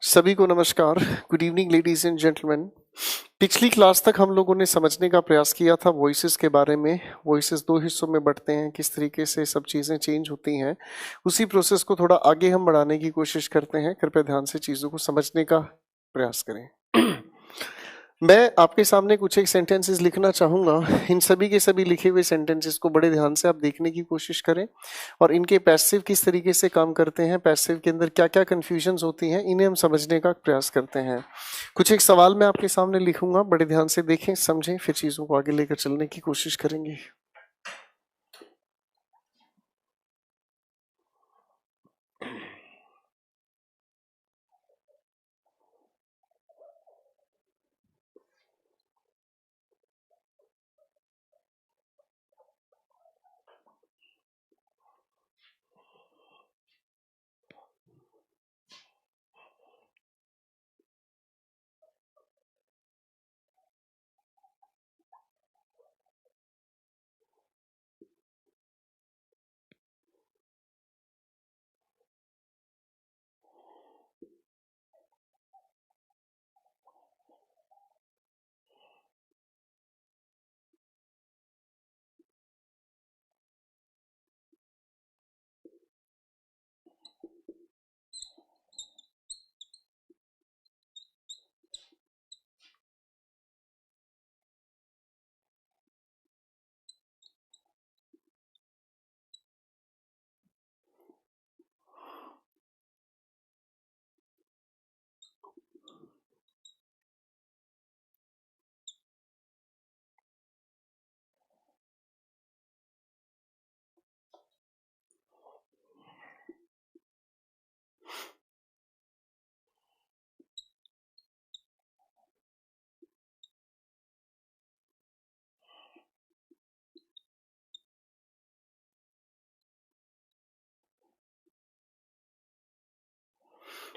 सभी को नमस्कार। Good evening ladies and gentleman. पिछली क्लास तक हम लोगों ने समझने का प्रयास किया था वॉइसेस के बारे में। वॉइसेस दो हिस्सों में बढ़ते हैं, किस तरीके से सब चीज़ें चेंज होती हैं। उसी प्रोसेस को थोड़ा आगे हम बढ़ाने की कोशिश करते हैं। कृपया ध्यान से चीज़ों को समझने का प्रयास करें। मैं आपके सामने कुछ एक सेंटेंसेस लिखना चाहूँगा। इन सभी के सभी लिखे हुए सेंटेंसेस को बड़े ध्यान से आप देखने की कोशिश करें और इनके पैसिव किस तरीके से काम करते हैं, पैसिव के अंदर क्या क्या कन्फ्यूजन्स होती हैं, इन्हें हम समझने का प्रयास करते हैं। कुछ एक सवाल मैं आपके सामने लिखूंगा, बड़े ध्यान से देखें, समझें, फिर चीज़ों को आगे लेकर चलने की कोशिश करेंगे।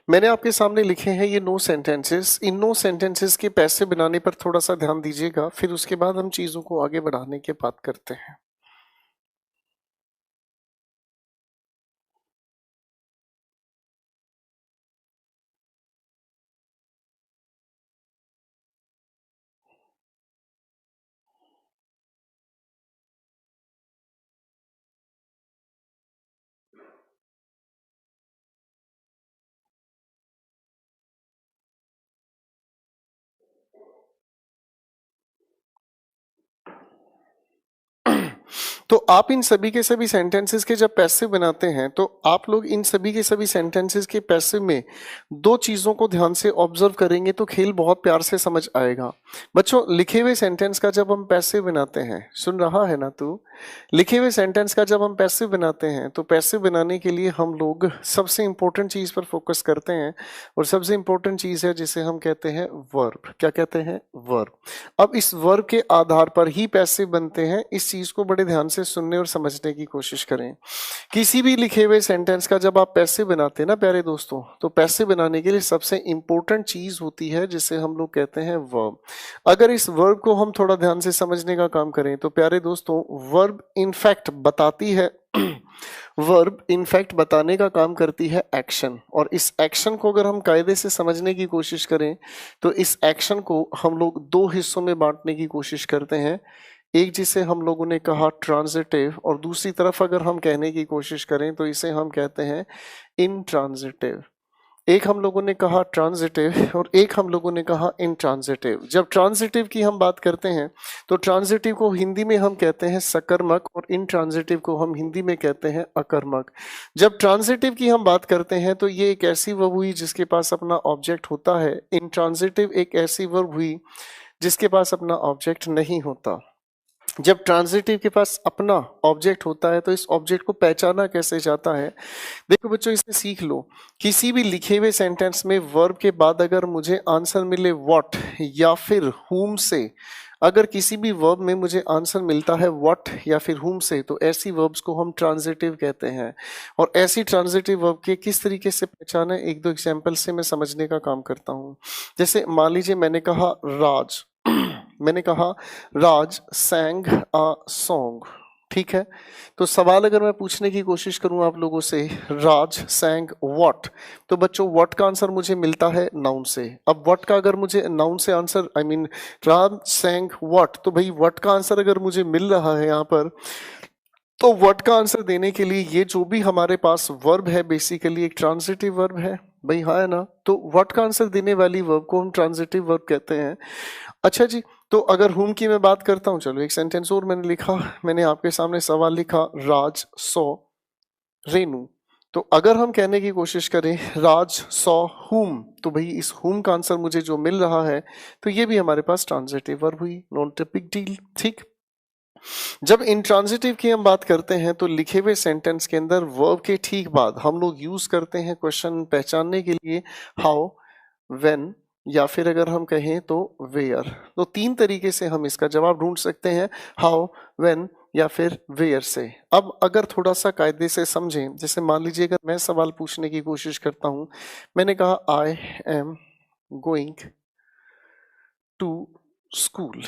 मैंने आपके सामने लिखे हैं ये 9 सेंटेंसेस। इन 9 सेंटेंसेस के पैसे बनाने पर थोड़ा सा ध्यान दीजिएगा, फिर उसके बाद हम चीज़ों को आगे बढ़ाने की बात करते हैं। तो आप इन सभी के सभी सेंटेंसेस के जब पैसिव बनाते हैं तो आप लोग इन सभी के सभी सेंटेंसेस के पैसिव में दो चीजों को ध्यान से ऑब्जर्व करेंगे तो खेल बहुत प्यार से समझ आएगा। बच्चों, लिखे हुए सेंटेंस का जब हम पैसिव बनाते हैं, सुन रहा है ना तू? लिखे हुए सेंटेंस का जब हम पैसिव बनाते हैं तो पैसिव बनाने के लिए हम लोग सबसे इंपॉर्टेंट चीज पर फोकस करते हैं और सबसे इंपॉर्टेंट चीज है जिसे हम कहते हैं वर्ब। क्या कहते हैं? वर्ब। अब इस वर्ब के आधार पर ही पैसिव बनते हैं। इस चीज को बड़े ध्यान से सुनने और समझने की कोशिश करें। किसी भी लिखे हुए सेंटेंस का जब आप पैसिव बनाते हैं ना प्यारे दोस्तों, तो पैसिव बनाने के लिए सबसे इंपॉर्टेंट चीज होती है जिसे हम लोग कहते हैं वर्ब। अगर इस वर्ब को हम थोड़ा ध्यान से समझने का काम करें तो प्यारे दोस्तों, वर्ब इनफैक्ट बताती है वर्ब इनफैक्ट बताने का काम करती है एक्शन। और इस एक्शन को अगर हम कायदे से समझने की कोशिश करें तो इस एक्शन को हम लोग दो हिस्सों में बांटने की कोशिश करते हैं। एक जिसे हम लोगों ने कहा ट्रांजिटिव, और दूसरी तरफ अगर हम कहने की कोशिश करें तो इसे हम कहते हैं इनट्रांजिटिव। एक हम लोगों ने कहा ट्रांजिटिव और एक हम लोगों ने कहा इनट्रांजिटिव। जब ट्रांजिटिव की हम बात करते हैं तो ट्रांजिटिव को हिंदी में हम कहते हैं सकर्मक और इनट्रांजिटिव को हम हिंदी में कहते हैं अकर्मक। जब ट्रांजिटिव की हम बात करते हैं तो ये एक ऐसी वर्ब हुई जिसके पास अपना ऑब्जेक्ट होता है। इनट्रांजिटिव एक ऐसी वर्ब हुई जिसके पास अपना ऑब्जेक्ट नहीं होता। जब ट्रांजिटिव के पास अपना ऑब्जेक्ट होता है तो इस ऑब्जेक्ट को पहचाना कैसे जाता है? देखो बच्चों, इसे सीख लो। किसी भी लिखे हुए सेंटेंस में वर्ब के बाद अगर मुझे आंसर मिले व्हाट या फिर हुम से, अगर किसी भी वर्ब में मुझे आंसर मिलता है व्हाट या फिर हुम से, तो ऐसी वर्ब्स को हम ट्रांजिटिव कहते हैं। और ऐसी ट्रांजिटिव वर्ब के किस तरीके से पहचाना है, एक दो एग्जाम्पल से मैं समझने का काम करता हूँ। जैसे मान लीजिए मैंने कहा राज मैंने कहा राज सैंग अ सॉन्ग। ठीक है। तो सवाल अगर मैं पूछने की कोशिश करूं आप लोगों से, राज सैंग व्हाट, तो बच्चों व्हाट का आंसर मुझे मिलता है नाउन से। अब व्हाट का अगर मुझे नाउन से आंसर राज सैंग व्हाट, तो भाई व्हाट का आंसर अगर मुझे मिल रहा है यहाँ पर, तो व्हाट का आंसर देने के लिए ये जो भी हमारे पास वर्ब है बेसिकली एक ट्रांजिटिव वर्ब है भाई, हाँ है ना। तो व्हाट का आंसर देने वाली वर्ब को हम ट्रांजिटिव वर्ब कहते हैं। अच्छा जी, तो अगर हुम की मैं बात करता हूँ, चलो एक सेंटेंस और मैंने लिखा, मैंने आपके सामने सवाल लिखा, राज सॉ रेनू। तो अगर हम कहने की कोशिश करें राज सॉ हुम, तो भाई इस हुम का आंसर मुझे जो मिल रहा है, तो ये भी हमारे पास ट्रांजिटिव वर्ब हुई, नॉट अ बिग डील। ठीक, जब इंट्रांजिटिव की हम बात करते हैं तो लिखे हुए सेंटेंस के अंदर वर्ब के ठीक बाद हम लोग यूज करते हैं क्वेश्चन पहचानने के लिए हाउ, व्हेन, या फिर अगर हम कहें तो वेयर। तो तीन तरीके से हम इसका जवाब ढूंढ सकते हैं, हाउ, व्हेन या फिर वेयर से। अब अगर थोड़ा सा कायदे से समझें, जैसे मान लीजिए अगर मैं सवाल पूछने की कोशिश करता हूं, मैंने कहा I am going to school.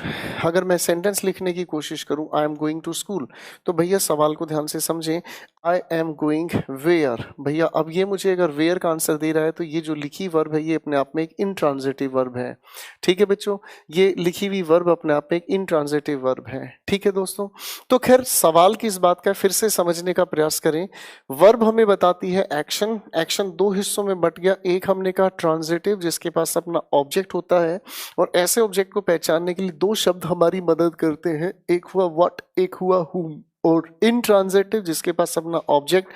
अगर मैं सेंटेंस लिखने की कोशिश करूं I am going to school, तो भैया सवाल को ध्यान से समझें, आई एम गोइंग वेयर। भैया अब ये मुझे अगर वेयर का आंसर दे रहा है तो ये जो लिखी वर्ब है ये अपने आप में एक इंट्रांजिटिव वर्ब है। ठीक है बच्चों, ये लिखी हुई वर्ब अपने आप में एक इंट्रांजिटिव वर्ब है। ठीक है दोस्तों, तो खैर सवाल किस बात का फिर से समझने का प्रयास करें। वर्ब हमें बताती है एक्शन, एक्शन दो हिस्सों में बट गया, एक हमने कहा ट्रांजिटिव जिसके पास अपना ऑब्जेक्ट होता है, और ऐसे ऑब्जेक्ट को पहचानने के लिए दो शब्द हमारी मदद करते हैं, एक हुआ व्हाट, एक हुआ हुम। और इंट्रांजिटिव जिसके पास अपना ऑब्जेक्ट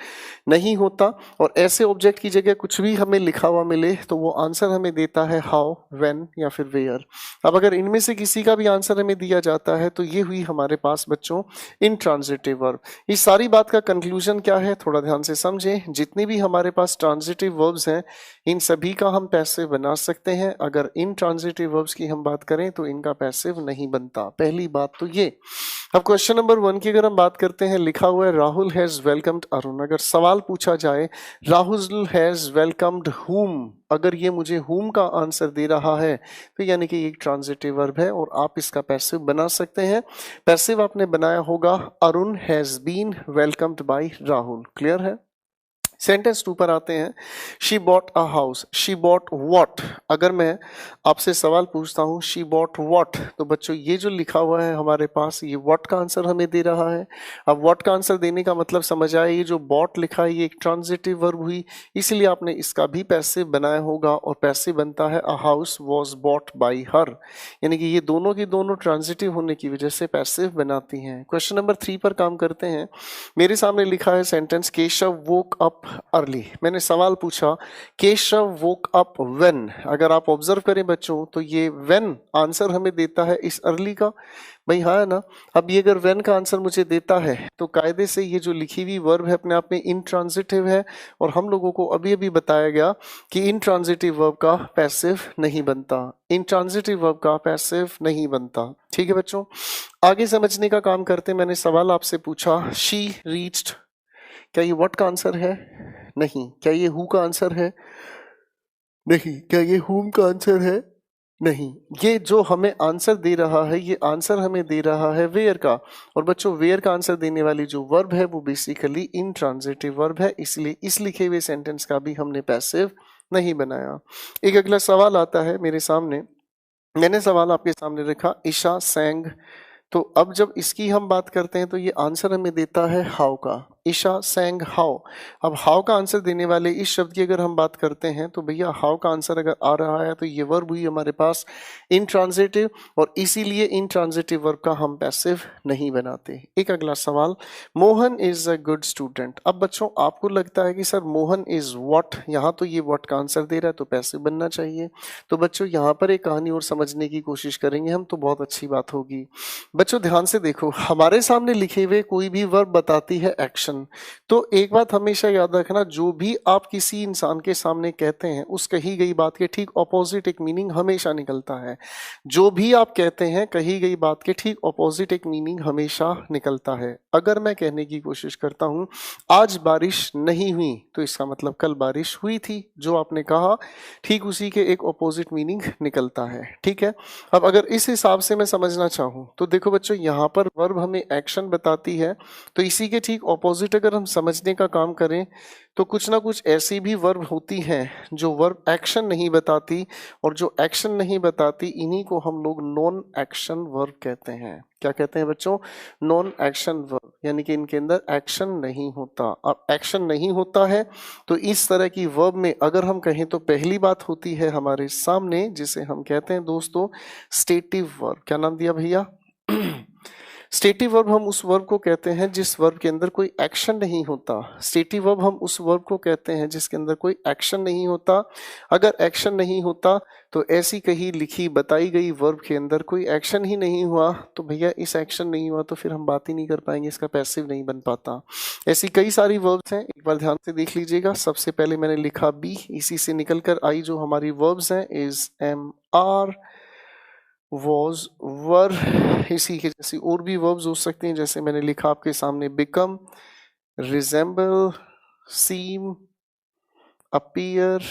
नहीं होता और ऐसे ऑब्जेक्ट की जगह कुछ भी हमें लिखा हुआ मिले तो वो आंसर हमें देता है हाउ, व्हेन या फिर वेयर। अब अगर इनमें से किसी का भी आंसर हमें दिया जाता है तो ये हुई हमारे पास बच्चों इंट्रांजिटिव वर्ब। इस सारी बात का कंक्लूजन क्या है, थोड़ा ध्यान से समझें। जितनी भी हमारे पास ट्रांजिटिव वर्ब्स हैं इन सभी का हम पैसिव बना सकते हैं। अगर इंट्रांजिटिव वर्ब्स की हम बात करें तो इनका पैसिव नहीं बनता, पहली बात तो ये। अब क्वेश्चन नंबर 1 की अगर हम बात करते हैं, लिखा हुआ है राहुल हैज वेलकम्ड अरुण। अगर सवाल पूछा जाए राहुल हैज वेलकम्ड हुम, अगर ये मुझे हुम का आंसर दे रहा है तो यानी कि एक ट्रांजिटिव वर्ब है और आप इसका पैसिव बना सकते हैं। पैसिव आपने बनाया होगा Arun has been welcomed by Rahul. Clear है। सेंटेंस 2 पर आते हैं, she bought a house, she bought what. अगर मैं आपसे सवाल पूछता हूँ शी बॉट व्हाट, तो बच्चों ये जो लिखा हुआ है हमारे पास ये व्हाट का आंसर हमें दे रहा है। अब व्हाट का आंसर देने का मतलब समझ आया, ये जो बॉट लिखा है ये एक ट्रांजिटिव वर्ब हुई, इसलिए आपने इसका भी पैसिव बनाया होगा और पैसिव बनता है a house was bought by her. यानी कि ये दोनों की दोनों ट्रांजिटिव होने की वजह से पैसिव बनाती हैं। क्वेश्चन नंबर 3 पर काम करते हैं। मेरे सामने लिखा है sentence Keshav woke up early. मैंने सवाल पूछा केशव वोक अप व्हेन। अगर आप ऑब्जर्व करें बच्चों तो ये व्हेन आंसर हमें देता है इस अर्ली का, भाई हाँ है ना। अब ये अगर व्हेन का आंसर मुझे देता है तो कायदे से ये जो लिखी हुई वर्ब है अपने आप में इंट्रांजिटिव है, और हम लोगों को अभी अभी बताया गया कि इंट्रांजिटिव वर्ब का पैसिव नहीं बनता, इंट्रांजिटिव वर्ब का पैसिव नहीं बनता। ठीक है बच्चों, आगे समझने का काम करते। मैंने सवाल आपसे पूछा शी रीच्ड, क्या ये व्हाट का आंसर है? नहीं। क्या ये हु का आंसर है? नहीं। क्या ये हुम का आंसर है? नहीं। ये जो हमें आंसर दे रहा है ये आंसर हमें दे रहा है वेयर का, और बच्चों वेयर का आंसर देने वाली जो वर्ब है वो बेसिकली इंट्रांजिटिव वर्ब है, इसलिए इस लिखे हुए सेंटेंस का भी हमने पैसिव नहीं बनाया। एक अगला सवाल आता है मेरे सामने, मैंने सवाल आपके सामने रखा ईशा सैंग। तो अब जब इसकी हम बात करते हैं तो ये आंसर हमें देता है हाउ का, ईशा सैंग हाउ। अब हाउ का आंसर देने वाले इस शब्द की अगर हम बात करते हैं तो भैया हाउ का आंसर अगर आ रहा है तो ये वर्ब हुई हमारे पास इंट्रांजिटिव, और इसीलिए इंट्रांजिटिव वर्ब का हम पैसिव नहीं बनाते। एक अगला सवाल, Mohan is a good student. अब बच्चों आपको लगता है कि सर मोहन इज व्हाट, यहाँ तो ये व्हाट का आंसर दे रहा है तो पैसिव बनना चाहिए। तो बच्चों यहाँ पर एक कहानी और समझने की कोशिश करेंगे हम तो बहुत अच्छी बात होगी। बच्चों ध्यान से देखो, हमारे सामने लिखे हुए कोई भी वर्ब बताती है एक्शन, एक्शन। तो एक बात हमेशा याद रखना, जो भी आप किसी इंसान के सामने कहते हैं उस कही गई बात के ठीक ऑपोजिट एक मीनिंग हमेशा निकलता है। जो भी आप कहते हैं कही गई बात के ठीक ऑपोजिट एक मीनिंग हमेशा निकलता है। अगर मैं कहने की कोशिश करता हूं आज बारिश नहीं हुई, तो इसका मतलब कल बारिश हुई थी। जो आपने कहा ठीक उसी के एक ऑपोजिट मीनिंग निकलता है। ठीक है, अब अगर इस हिसाब से मैं समझना चाहूं तो देखो बच्चों, यहाँ पर वर्ब हमें एक्शन बताती है, तो इसी के ठीक ऑपोजिट अगर हम समझने का काम करें तो कुछ ना कुछ ऐसी भी वर्ब होती हैं जो वर्ब एक्शन नहीं बताती, और जो एक्शन नहीं बताती इन्हीं को हम लोग नॉन एक्शन वर्ब कहते हैं। क्या कहते हैं बच्चों? नॉन एक्शन वर्ब, यानी कि इनके अंदर एक्शन नहीं होता। अब एक्शन नहीं होता है तो इस तरह की वर्ब में अगर हम कहें तो पहली बात होती है हमारे सामने जिसे हम कहते हैं दोस्तों स्टेटिव वर्ब। क्या नाम दिया भैया? स्टेटिव वर्ब हम उस वर्ब को कहते हैं जिस वर्ब के अंदर कोई एक्शन नहीं होता। स्टेटिव वर्ब हम उस वर्ब को कहते हैं जिसके अंदर कोई एक्शन नहीं होता। अगर एक्शन नहीं होता तो ऐसी कही लिखी बताई गई वर्ब के अंदर कोई एक्शन ही नहीं हुआ तो भैया इस एक्शन नहीं हुआ तो फिर हम बात ही नहीं कर पाएंगे, इसका पैसिव नहीं बन पाता। ऐसी कई सारी वर्ब्स हैं, एक बार ध्यान से देख लीजिएगा। सबसे पहले मैंने लिखा बी, इसी से निकल कर आई जो हमारी वर्ब्स हैं इज, एम, आर, वॉज, वर। इसी के जैसी और भी वर्ब्स हो सकती हैं, जैसे मैंने लिखा आपके सामने बिकम, रिजेंबल, सीम, अपीयर।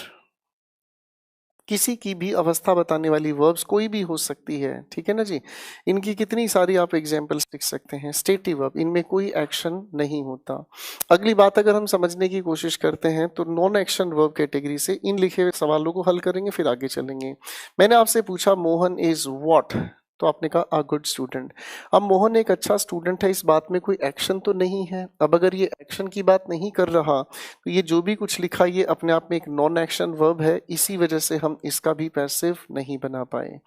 किसी की भी अवस्था बताने वाली वर्ब्स कोई भी हो सकती है। ठीक है ना जी, इनकी कितनी सारी आप एग्जांपल्स लिख सकते हैं। स्टेटिव वर्ब, इनमें कोई एक्शन नहीं होता। अगली बात अगर हम समझने की कोशिश करते हैं तो नॉन एक्शन वर्ब कैटेगरी से इन लिखे हुए सवालों को हल करेंगे, फिर आगे चलेंगे। मैंने आपसे पूछा मोहन इज व्हाट, तो आपने कहा अ गुड स्टूडेंट। अब मोहन एक अच्छा स्टूडेंट है, इस बात में कोई एक्शन तो नहीं है। अब अगर ये एक्शन की बात नहीं कर रहा तो ये जो भी कुछ लिखा ये अपने आप में एक नॉन एक्शन वर्ब है, इसी वजह से हम इसका भी पैसिव नहीं बना पाए।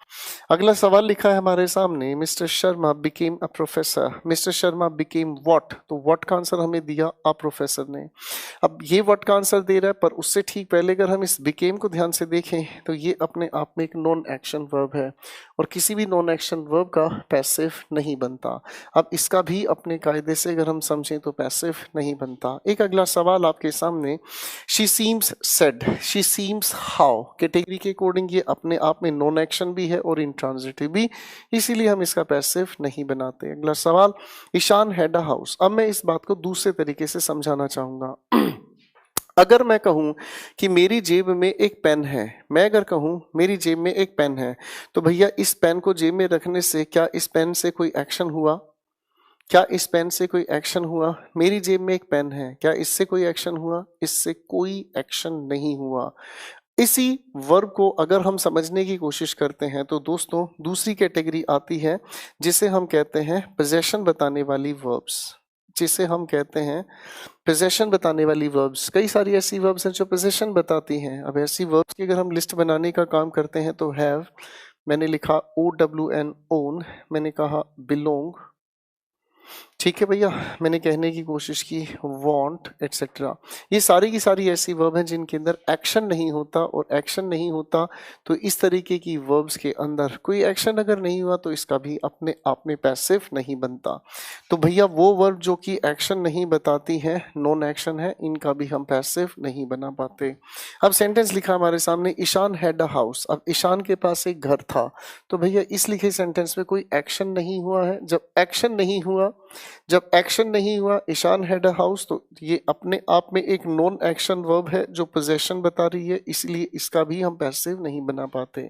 अगला सवाल लिखा है हमारे सामने, mister Sharma became a professor. Mister Sharma became what, तो व्हाट का आंसर हमें दिया अ प्रोफेसर ने। अब ये व्हाट का आंसर दे रहा है, पर उससे ठीक पहले अगर हम इस बिकेम को ध्यान से देखें तो ये अपने आप में एक नॉन एक्शन वर्ब है, और किसी भी नॉन एक्शन वर्ब का पैसिव नहीं बनता। अब इसका भी अपने कायदे से अगर हम समझें तो पैसिव नहीं बनता। एक अगला सवाल आपके सामने, she seems said, she seems how category के अकॉर्डिंग ये अपने आप में नॉन एक्शन भी है और इंट्रांजिटिव भी, इसीलिए हम इसका पैसिव नहीं बनाते। अगला सवाल, ईशान हैड अ हाउस। अब मैं इस बात को दूसरे तरीके से समझाना चाहूंगा। अगर मैं कहूं कि मेरी जेब में एक पेन है, मैं अगर कहूं मेरी जेब में एक पेन है, तो भैया इस पेन को जेब में रखने से क्या इस पेन से कोई एक्शन हुआ? क्या इस पेन से कोई एक्शन हुआ? मेरी जेब में एक पेन है, क्या इससे कोई एक्शन हुआ? इससे कोई एक्शन नहीं हुआ। इसी वर्ब को अगर हम समझने की कोशिश करते हैं तो दोस्तों दूसरी कैटेगरी आती है जिसे हम कहते हैं पोजेशन बताने वाली वर्ब्स। जिसे हम कहते हैं पोजेशन बताने वाली वर्ब्स। कई सारी ऐसी वर्ब्स हैं जो पोजेशन बताती हैं। अब ऐसी वर्ब्स की अगर हम लिस्ट बनाने का काम करते हैं तो हैव, मैंने लिखा ओ डब्ल्यू एन, ओन, मैंने कहा बिलोंग। ठीक है भैया, मैंने कहने की कोशिश की वांट एटसेट्रा। ये सारी की सारी ऐसी वर्ब हैं जिनके अंदर एक्शन नहीं होता, और एक्शन नहीं होता तो इस तरीके की वर्ब्स के अंदर कोई एक्शन अगर नहीं हुआ तो इसका भी अपने आप में पैसिव नहीं बनता। तो भैया वो वर्ब जो कि एक्शन नहीं बताती है, नॉन एक्शन है, इनका भी हम पैसिव नहीं बना पाते। अब सेंटेंस लिखा हमारे सामने, ईशान हैड अ हाउस। अब ईशान के पास एक घर था, तो भैया इस लिखे सेंटेंस में कोई एक्शन नहीं हुआ है। जब एक्शन नहीं हुआ, जब एक्शन नहीं हुआ, ईशान हैड अ हाउस, तो ये अपने आप में एक नॉन एक्शन वर्ब है जो पोजेशन बता रही है, इसलिए इसका भी हम पैसिव नहीं बना पाते।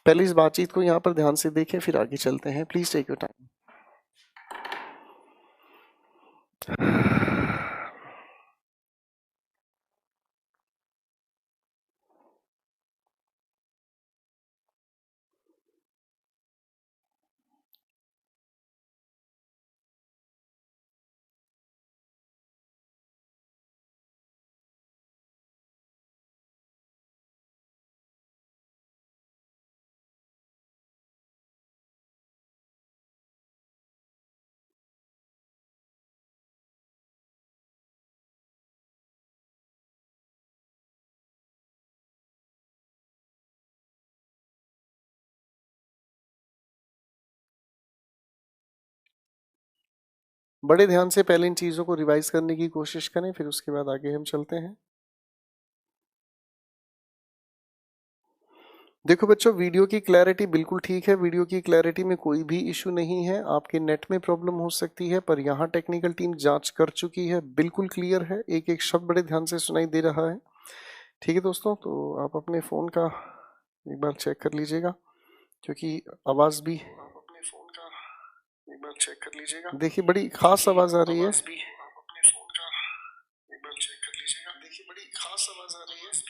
पहले इस बातचीत को यहाँ पर ध्यान से देखें, फिर आगे चलते हैं। Please take your time. बड़े ध्यान से पहले इन चीज़ों को रिवाइज करने की कोशिश करें, फिर उसके बाद आगे हम चलते हैं। देखो बच्चों, वीडियो की क्लैरिटी बिल्कुल ठीक है, वीडियो की क्लैरिटी में कोई भी इशू नहीं है। आपके नेट में प्रॉब्लम हो सकती है, पर यहाँ टेक्निकल टीम जांच कर चुकी है, बिल्कुल क्लियर है, एक एक शब्द बड़े ध्यान से सुनाई दे रहा है। ठीक है दोस्तों, तो आप अपने फ़ोन का एक बार चेक कर लीजिएगा, क्योंकि आवाज़ भी आप अपने फ़ोन का एक बार चेक कर लीजिएगा। देखिए बड़ी खास आवाज़ आ रही है। भी आप अपने फ़ोन का एक बार चेक कर लीजिएगा। देखिए बड़ी खास आवाज़ आ रही है।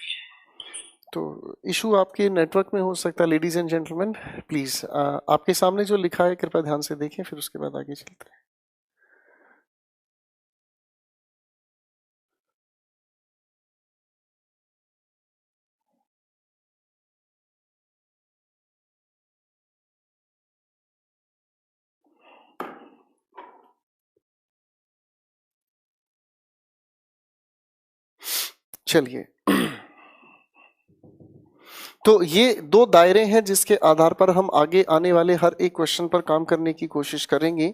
तो इशू आपके नेटवर्क में हो सकता है। लेडीज एंड जेंटलमैन, प्लीज आपके सामने जो लिखा है कृपया ध्यान से देखें, फिर उसके बाद आगे चलते हैं। चलिए, तो ये दो दायरे हैं जिसके आधार पर हम आगे आने वाले हर एक क्वेश्चन पर काम करने की कोशिश करेंगे।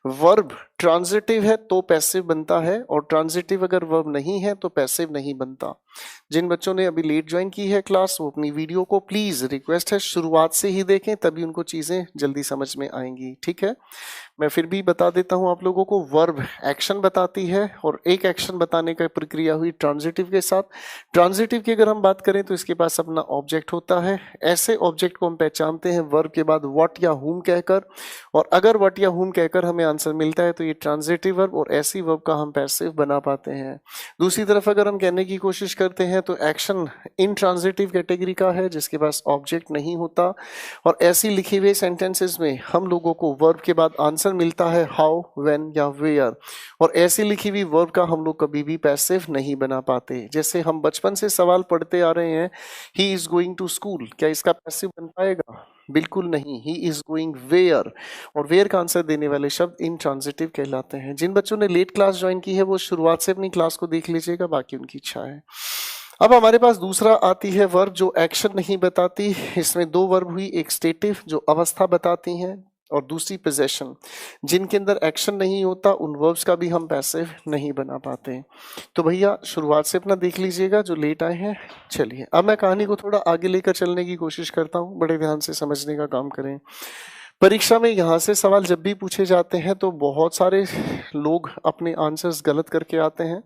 वर्ब ट्रांजिटिव है तो पैसिव बनता है, और ट्रांजिटिव अगर वर्ब नहीं है तो पैसिव नहीं बनता। जिन बच्चों ने अभी लेट ज्वाइन की है क्लास, वो अपनी वीडियो को प्लीज, रिक्वेस्ट है, शुरुआत से ही देखें, तभी उनको चीजें जल्दी समझ में आएंगी। ठीक है, मैं फिर भी बता देता हूं आप लोगों को। वर्ब एक्शन बताती है, और एक एक्शन बताने का प्रक्रिया हुई ट्रांजिटिव के साथ। ट्रांजिटिव की अगर हम बात करें तो इसके पास अपना ऑब्जेक्ट होता है। ऐसे ऑब्जेक्ट को हम पहचानते हैं वर्ब के बाद व्हाट या हुम कहकर, और अगर व्हाट या हुम कहकर हमें आंसर मिलता है तो ये ट्रांजिटिव वर्ब, और ऐसी वर्ब का हम पैसिव बना पाते हैं। दूसरी तरफ अगर हम कहने की कोशिश करते हैं तो एक्शन इन ट्रांजिटिव कैटेगरी का है जिसके पास ऑब्जेक्ट नहीं होता, और ऐसी लिखी हुई सेंटेंसेस में हम लोगों को वर्ब के बाद आंसर मिलता है हाउ, व्हेन या वेयर, और ऐसी लिखी हुई वर्ब का हम लोग कभी भी पैसिव नहीं बना पाते। जैसे हम बचपन से सवाल पढ़ते आ रहे हैं, he is going to school, क्या इसका पैसिव बन पाएगा? बिल्कुल नहीं। ही इज गोइंग वेयर, और वेयर का आंसर देने वाले शब्द इंट्रांजिटिव कहलाते हैं। जिन बच्चों ने लेट क्लास ज्वाइन की है वो शुरुआत से अपनी क्लास को देख लीजिएगा, बाकी उनकी इच्छा है। अब हमारे पास दूसरा आती है वर्ब जो एक्शन नहीं बताती। इसमें दो वर्ब हुई, एक स्टेटिव जो अवस्था बताती हैं, और दूसरी पोजेशन, जिनके अंदर एक्शन नहीं होता। उन वर्ब्स का भी हम पैसिव नहीं बना पाते। तो भैया शुरुआत से अपना देख लीजिएगा जो लेट आए हैं। चलिए, अब मैं कहानी को थोड़ा आगे लेकर चलने की कोशिश करता हूँ, बड़े ध्यान से समझने का काम करें। परीक्षा में यहाँ से सवाल जब भी पूछे जाते हैं तो बहुत सारे लोग अपने आंसर्स गलत करके आते हैं।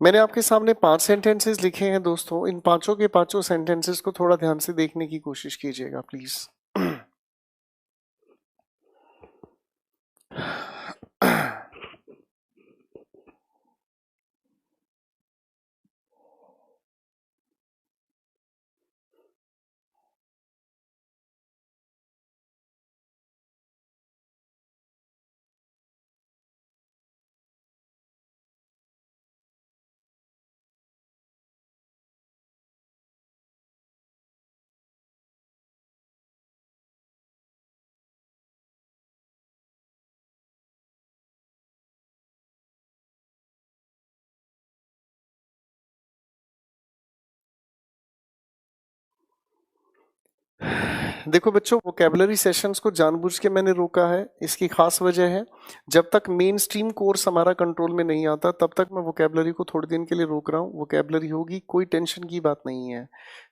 मैंने आपके सामने 5 सेंटेंसेस लिखे हैं दोस्तों। इन पांचों के पांचों सेंटेंसेस को थोड़ा ध्यान से देखने की कोशिश कीजिएगा प्लीज। देखो बच्चों, वोकेबलरी सेशंस को जानबूझ के मैंने रोका है। इसकी खास वजह है, जब तक मेन स्ट्रीम कोर्स हमारा कंट्रोल में नहीं आता तब तक मैं वोकेबलरी को थोड़े दिन के लिए रोक रहा हूँ। वोकेबलरी होगी, कोई टेंशन की बात नहीं है,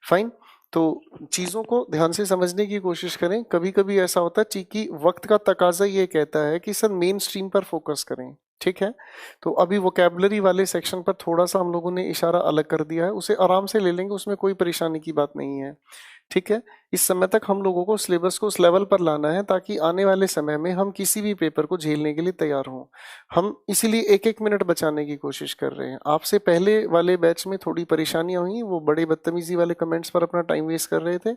फाइन। तो चीज़ों को ध्यान से समझने की कोशिश करें। कभी कभी ऐसा होता है कि वक्त का तकाजा ये कहता है कि सर मेन स्ट्रीम पर फोकस करें, ठीक है। तो अभी वोकेबलरी वाले सेक्शन पर थोड़ा सा हम लोगों ने इशारा अलग कर दिया है, उसे आराम से ले लेंगे, उसमें कोई परेशानी की बात नहीं है, ठीक है। इस समय तक हम लोगों को सिलेबस को उस लेवल पर लाना है ताकि आने वाले समय में हम किसी भी पेपर को झेलने के लिए तैयार हों। हम इसीलिए एक एक मिनट बचाने की कोशिश कर रहे हैं। आपसे पहले वाले बैच में थोड़ी परेशानियां हुई, वो बड़े बदतमीजी वाले कमेंट्स पर अपना टाइम वेस्ट कर रहे थे,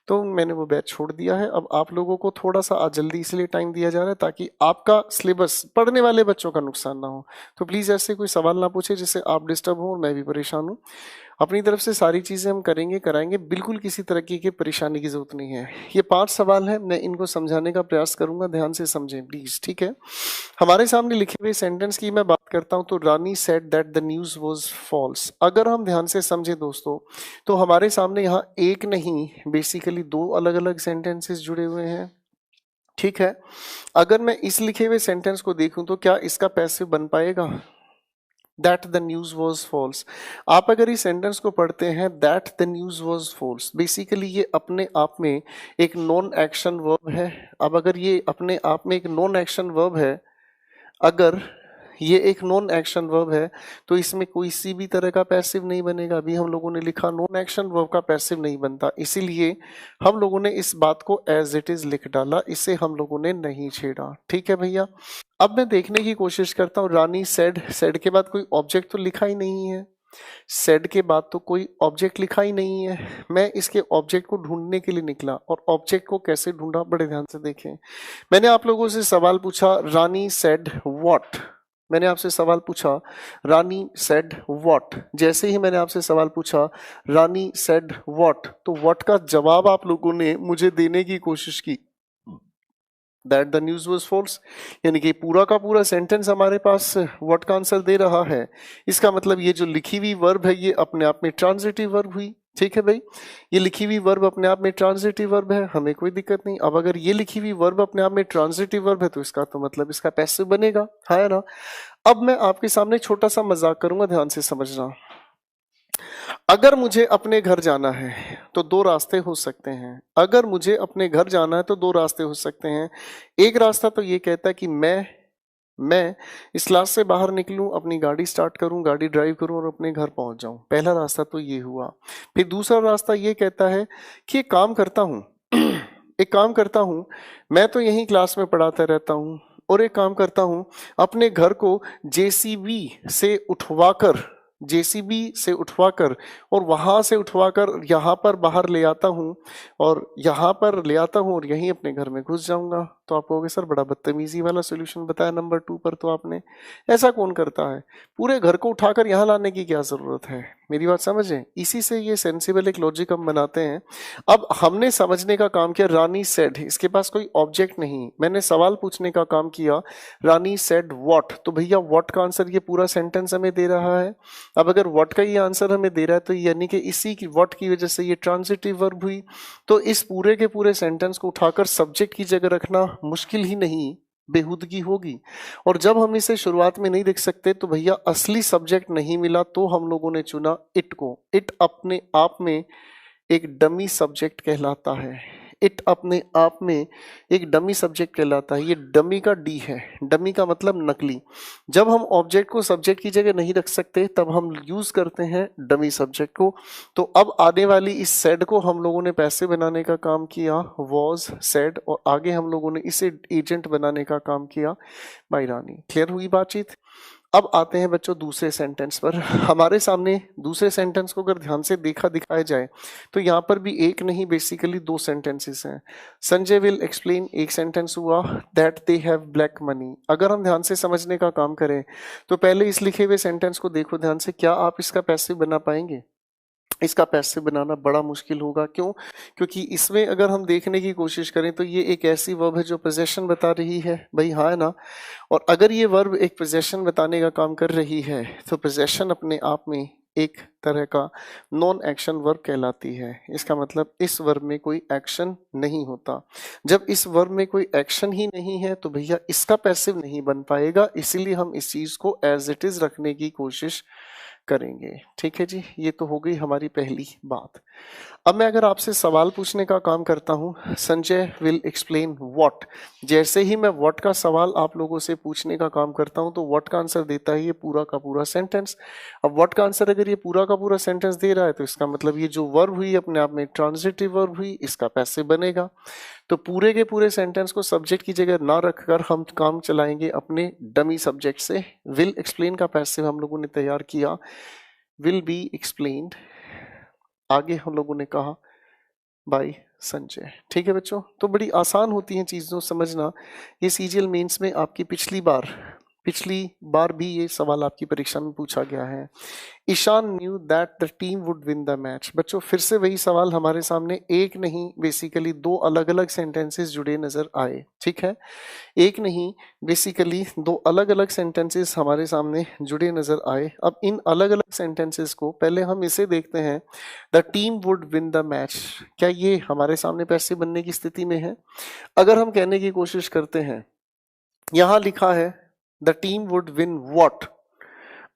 तो मैंने वो बैच छोड़ दिया है। अब आप लोगों को थोड़ा सा आज जल्दी इसलिए टाइम दिया जा रहा है ताकि आपका सिलेबस, पढ़ने वाले बच्चों का नुकसान ना हो। तो प्लीज़ ऐसे कोई सवाल ना पूछे जिससे आप डिस्टर्ब हो और मैं भी परेशान हूँ। अपनी तरफ से सारी चीज़ें हम करेंगे, कराएंगे, बिल्कुल किसी तरह की परेशानी की जरूरत नहीं है। ये 5 सवाल हैं, मैं इनको समझाने का प्रयास करूंगा, ध्यान से समझें प्लीज, ठीक है। हमारे सामने लिखे हुए सेंटेंस की मैं बात करता हूं तो Rani said that the news was false. अगर हम ध्यान से समझें दोस्तों, तो हमारे सामने यहाँ एक नहीं, बेसिकली 2 अलग अलग सेंटेंसेस जुड़े हुए हैं, ठीक है। अगर मैं इस लिखे हुए सेंटेंस को देखूं तो क्या इसका पैसिव बन पाएगा? That the news was false. आप अगर इस सेंटेंस को पढ़ते हैं, that the news was false, basically ये अपने आप में एक नॉन एक्शन वर्ब है। अब अगर ये अपने आप में एक नॉन एक्शन वर्ब है, अगर ये एक नॉन एक्शन वर्ब है तो इसमें कोई सी भी तरह का पैसिव नहीं बनेगा। अभी हम लोगों ने लिखा नॉन एक्शन वर्ब का पैसिव नहीं बनता, इसीलिए हम लोगों ने इस बात को एज इट इज लिख डाला, इसे हम लोगों ने नहीं छेड़ा, ठीक है भैया। अब मैं देखने की कोशिश करता हूँ, रानी सेड, सेड के बाद कोई ऑब्जेक्ट तो लिखा ही नहीं है, सेड के बाद तो कोई ऑब्जेक्ट लिखा ही नहीं है। मैं इसके ऑब्जेक्ट को ढूंढने के लिए निकला, और ऑब्जेक्ट को कैसे ढूंढा, बड़े ध्यान से देखें। मैंने आप लोगों से सवाल पूछा, रानी सेड व्हाट। मैंने आपसे सवाल पूछा, रानी सेड व्हाट। जैसे ही मैंने आपसे सवाल पूछा, रानी सेड व्हाट, तो व्हाट का जवाब आप लोगों ने मुझे देने की कोशिश की, that the news was false. यानी कि पूरा का पूरा सेंटेंस हमारे पास व्हाट का आंसर दे रहा है। इसका मतलब ये जो लिखी हुई वर्ब है ये अपने आप में ट्रांजिटिव वर्ब हुई, ठीक है भाई। ये लिखी हुई वर्ब अपने आप में ट्रांजिटिव वर्ब है, हमें कोई दिक्कत नहीं। अब अगर ये लिखी हुई वर्ब अपने आप में ट्रांजिटिव वर्ब है तो इसका तो मतलब इसका पैसिव बनेगा, है ना। अब मैं आपके सामने छोटा सा मजाक करूंगा, ध्यान से समझना। अगर मुझे अपने घर जाना है तो 2 रास्ते हो सकते हैं। अगर मुझे अपने घर जाना है तो 2 रास्ते हो सकते हैं। एक रास्ता तो ये कहता है कि मैं इस क्लास से बाहर निकलूं, अपनी गाड़ी स्टार्ट करूं, गाड़ी ड्राइव करूं और अपने घर पहुंच जाऊं। पहला रास्ता तो ये हुआ। फिर दूसरा रास्ता ये कहता है कि एक काम करता हूं एक काम करता हूं, मैं तो यहीं क्लास में पढ़ाता रहता हूं, और एक काम करता हूं, अपने घर को जेसीबी से उठवाकर और वहां से उठवाकर यहाँ पर बाहर ले आता हूँ, और यहाँ पर ले आता हूँ और यहीं अपने घर में घुस जाऊंगा। तो आप कहोगे सर बड़ा बदतमीजी वाला सोल्यूशन बताया नंबर 2 पर तो आपने, ऐसा कौन करता है? पूरे घर को उठाकर यहाँ लाने की क्या जरूरत है? मेरी बात समझें, इसी से ये सेंसिबल एक लॉजिक हम बनाते हैं। अब हमने समझने का काम किया, रानी सेड, इसके पास कोई ऑब्जेक्ट नहीं, मैंने सवाल पूछने का काम किया, रानी सेड व्हाट। तो भैया व्हाट का आंसर ये पूरा सेंटेंस हमें दे रहा है। अब अगर व्हाट का ये आंसर हमें दे रहा है तो यानी कि इसी की व्हाट की वजह से ये ट्रांजिटिव वर्ब हुई। तो इस पूरे के पूरे सेंटेंस को उठाकर सब्जेक्ट की जगह रखना मुश्किल ही नहीं, बेहूदगी होगी। और जब हम इसे शुरुआत में नहीं देख सकते तो भैया असली सब्जेक्ट नहीं मिला, तो हम लोगों ने चुना इट को। इट अपने आप में एक डमी सब्जेक्ट कहलाता है। इट अपने आप में एक डमी सब्जेक्ट कहलाता है। ये डमी का डी है, डमी का मतलब नकली। जब हम ऑब्जेक्ट को सब्जेक्ट की जगह नहीं रख सकते तब हम यूज करते हैं डमी सब्जेक्ट को। तो अब आने वाली इस सेड को हम लोगों ने पैसे बनाने का काम किया, वॉज सेड, और आगे हम लोगों ने इसे एजेंट बनाने का काम किया, बाई रानी। क्लियर हुई बातचीत? अब आते हैं बच्चों दूसरे सेंटेंस पर। हमारे सामने दूसरे सेंटेंस को अगर ध्यान से दिखाया जाए तो यहाँ पर भी एक नहीं, बेसिकली 2 सेंटेंसेस हैं। संजय विल एक्सप्लेन, एक सेंटेंस हुआ, that they have black money. अगर हम ध्यान से समझने का काम करें तो पहले इस लिखे हुए सेंटेंस को देखो ध्यान से, क्या आप इसका पैसिव बना पाएंगे? इसका पैसिव बनाना बड़ा मुश्किल होगा। क्यों? क्योंकि इसमें अगर हम देखने की कोशिश करें तो ये एक ऐसी वर्ब है जो पोजेशन बता रही है, भाई हाँ है ना। और अगर ये वर्ब एक पोजेशन बताने का काम कर रही है तो पोजेशन अपने आप में एक तरह का नॉन एक्शन वर्ब कहलाती है। इसका मतलब इस वर्ब में कोई एक्शन नहीं होता। जब इस वर्ब में कोई एक्शन ही नहीं है तो भैया इसका पैसिव नहीं बन पाएगा, इसीलिए हम इस चीज को एज इट इज रखने की कोशिश करेंगे। ठीक है जी, ये तो हो गई हमारी पहली बात। अब मैं अगर आपसे सवाल पूछने का काम करता हूं, संजय विल एक्सप्लेन व्हाट। जैसे ही मैं व्हाट का सवाल आप लोगों से पूछने का काम करता हूं तो व्हाट का आंसर देता है ये पूरा का पूरा सेंटेंस। अब व्हाट का आंसर अगर ये पूरा का पूरा सेंटेंस दे रहा है तो इसका मतलब ये जो वर्ब हुई अपने आप में ट्रांजिटिव वर्ब हुई, इसका पैसिव बनेगा। तो पूरे के पूरे सेंटेंस को सब्जेक्ट की जगह ना रखकर हम काम चलाएंगे अपने डमी सब्जेक्ट से। विल एक्सप्लेन का पैसिव हम लोगों ने तैयार किया, विल बी एक्सप्लेन्ड। आगे हम लोगों ने कहा बाय संजय। ठीक है बच्चों, तो बड़ी आसान होती हैं चीज़ों समझना। ये सीजीएल मेंस में आपकी पिछली बार भी ये सवाल आपकी परीक्षा में पूछा गया है। Ishan knew that the team would win the match. बच्चों फिर से वही सवाल हमारे सामने, एक नहीं बेसिकली दो अलग अलग सेंटेंसेस जुड़े नजर आए। ठीक है, एक नहीं बेसिकली दो अलग अलग सेंटेंसेस हमारे सामने जुड़े नजर आए। अब इन अलग अलग सेंटेंसेस को पहले हम इसे देखते हैं, the team would win the match. क्या ये हमारे सामने पैसे बनने की स्थिति में है? अगर हम कहने की कोशिश करते हैं, यहां लिखा है the team would win what.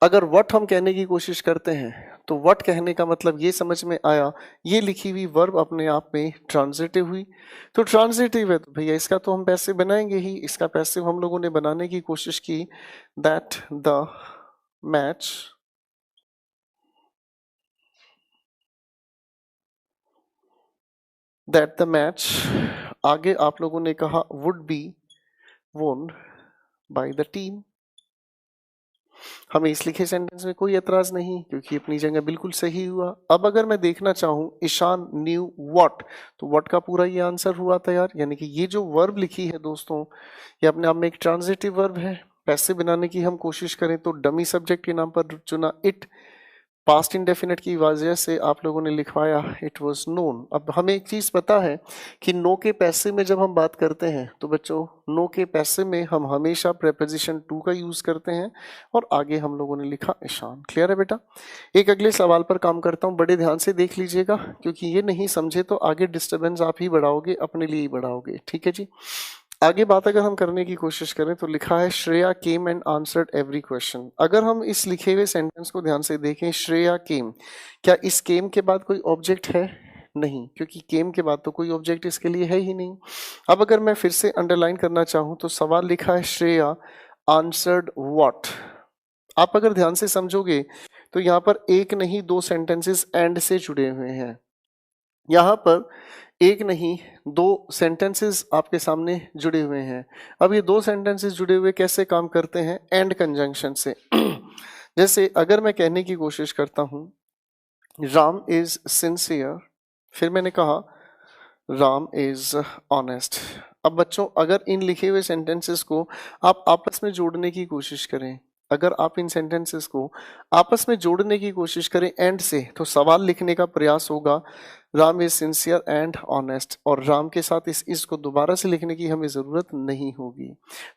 अगर व्हाट हम कहने की कोशिश करते हैं तो व्हाट कहने का मतलब ये समझ में आया, ये लिखी हुई वर्ब अपने आप में ट्रांजिटिव हुई। तो ट्रांजिटिव है तो भैया इसका तो हम पैसिव बनाएंगे ही। इसका पैसिव हम लोगों ने बनाने की कोशिश की, दैट द मैच आगे आप लोगों ने कहा वुड बी वोन बाय द टीम। हमें इस लिखे सेंटेंस में कोई एतराज नहीं क्योंकि अपनी जगह बिल्कुल सही हुआ। अब अगर मैं देखना चाहूं ईशान न्यू व्हाट, तो व्हाट का पूरा ये आंसर हुआ तैयार। यानी कि ये जो वर्ब लिखी है दोस्तों, ये अपने आप में एक ट्रांजिटिव वर्ब है। पैसे बनाने की हम कोशिश करें तो डमी सब्जेक्ट के नाम पर चुना इट, पास्ट इंडेफिनिट की वजह से आप लोगों ने लिखवाया इट वाज नोन। अब हमें एक चीज पता है कि नो के पैसे में जब हम बात करते हैं तो बच्चों नो के पैसे में हम हमेशा प्रेपोजिशन टू का यूज करते हैं और आगे हम लोगों ने लिखा ईशान। क्लियर है बेटा? एक अगले सवाल पर काम करता हूं, बड़े ध्यान से देख लीजिएगा क्योंकि ये नहीं समझे तो आगे डिस्टर्बेंस आप ही बढ़ाओगे, अपने लिए ही बढ़ाओगे। ठीक है जी, आगे बात अगर हम करने की कोशिश करें तो लिखा है Shreya came and answered every question. अगर हम इस लिखे हुए सेंटेंस को ध्यान से देखें, श्रेया केम, क्या इस केम के बाद कोई ऑब्जेक्ट है? नहीं, क्योंकि केम के बाद तो कोई ऑब्जेक्ट इसके लिए है ही नहीं। अब अगर मैं फिर से अंडरलाइन करना चाहूं तो सवाल लिखा है श्रेया आंसर्ड व्हाट। आप अगर ध्यान से समझोगे तो यहाँ पर एक नहीं दो सेंटेंसेस एंड से जुड़े हुए हैं। यहाँ पर एक नहीं दो सेंटेंसेस आपके सामने जुड़े हुए हैं। अब ये दो सेंटेंसेस जुड़े हुए कैसे काम करते हैं? एंड कंजंक्शन से। जैसे अगर मैं कहने की कोशिश करता हूं राम इज सिंसियर, फिर मैंने कहा राम इज ऑनेस्ट। अब बच्चों अगर इन लिखे हुए सेंटेंसेस को आप आपस में जोड़ने की कोशिश करें, अगर आप इन सेंटेंसेस को आपस में जोड़ने की कोशिश करें एंड से, तो सवाल लिखने का प्रयास होगा Ram is sincere and honest, और राम के साथ इस को दोबारा से लिखने की हमें जरूरत नहीं होगी।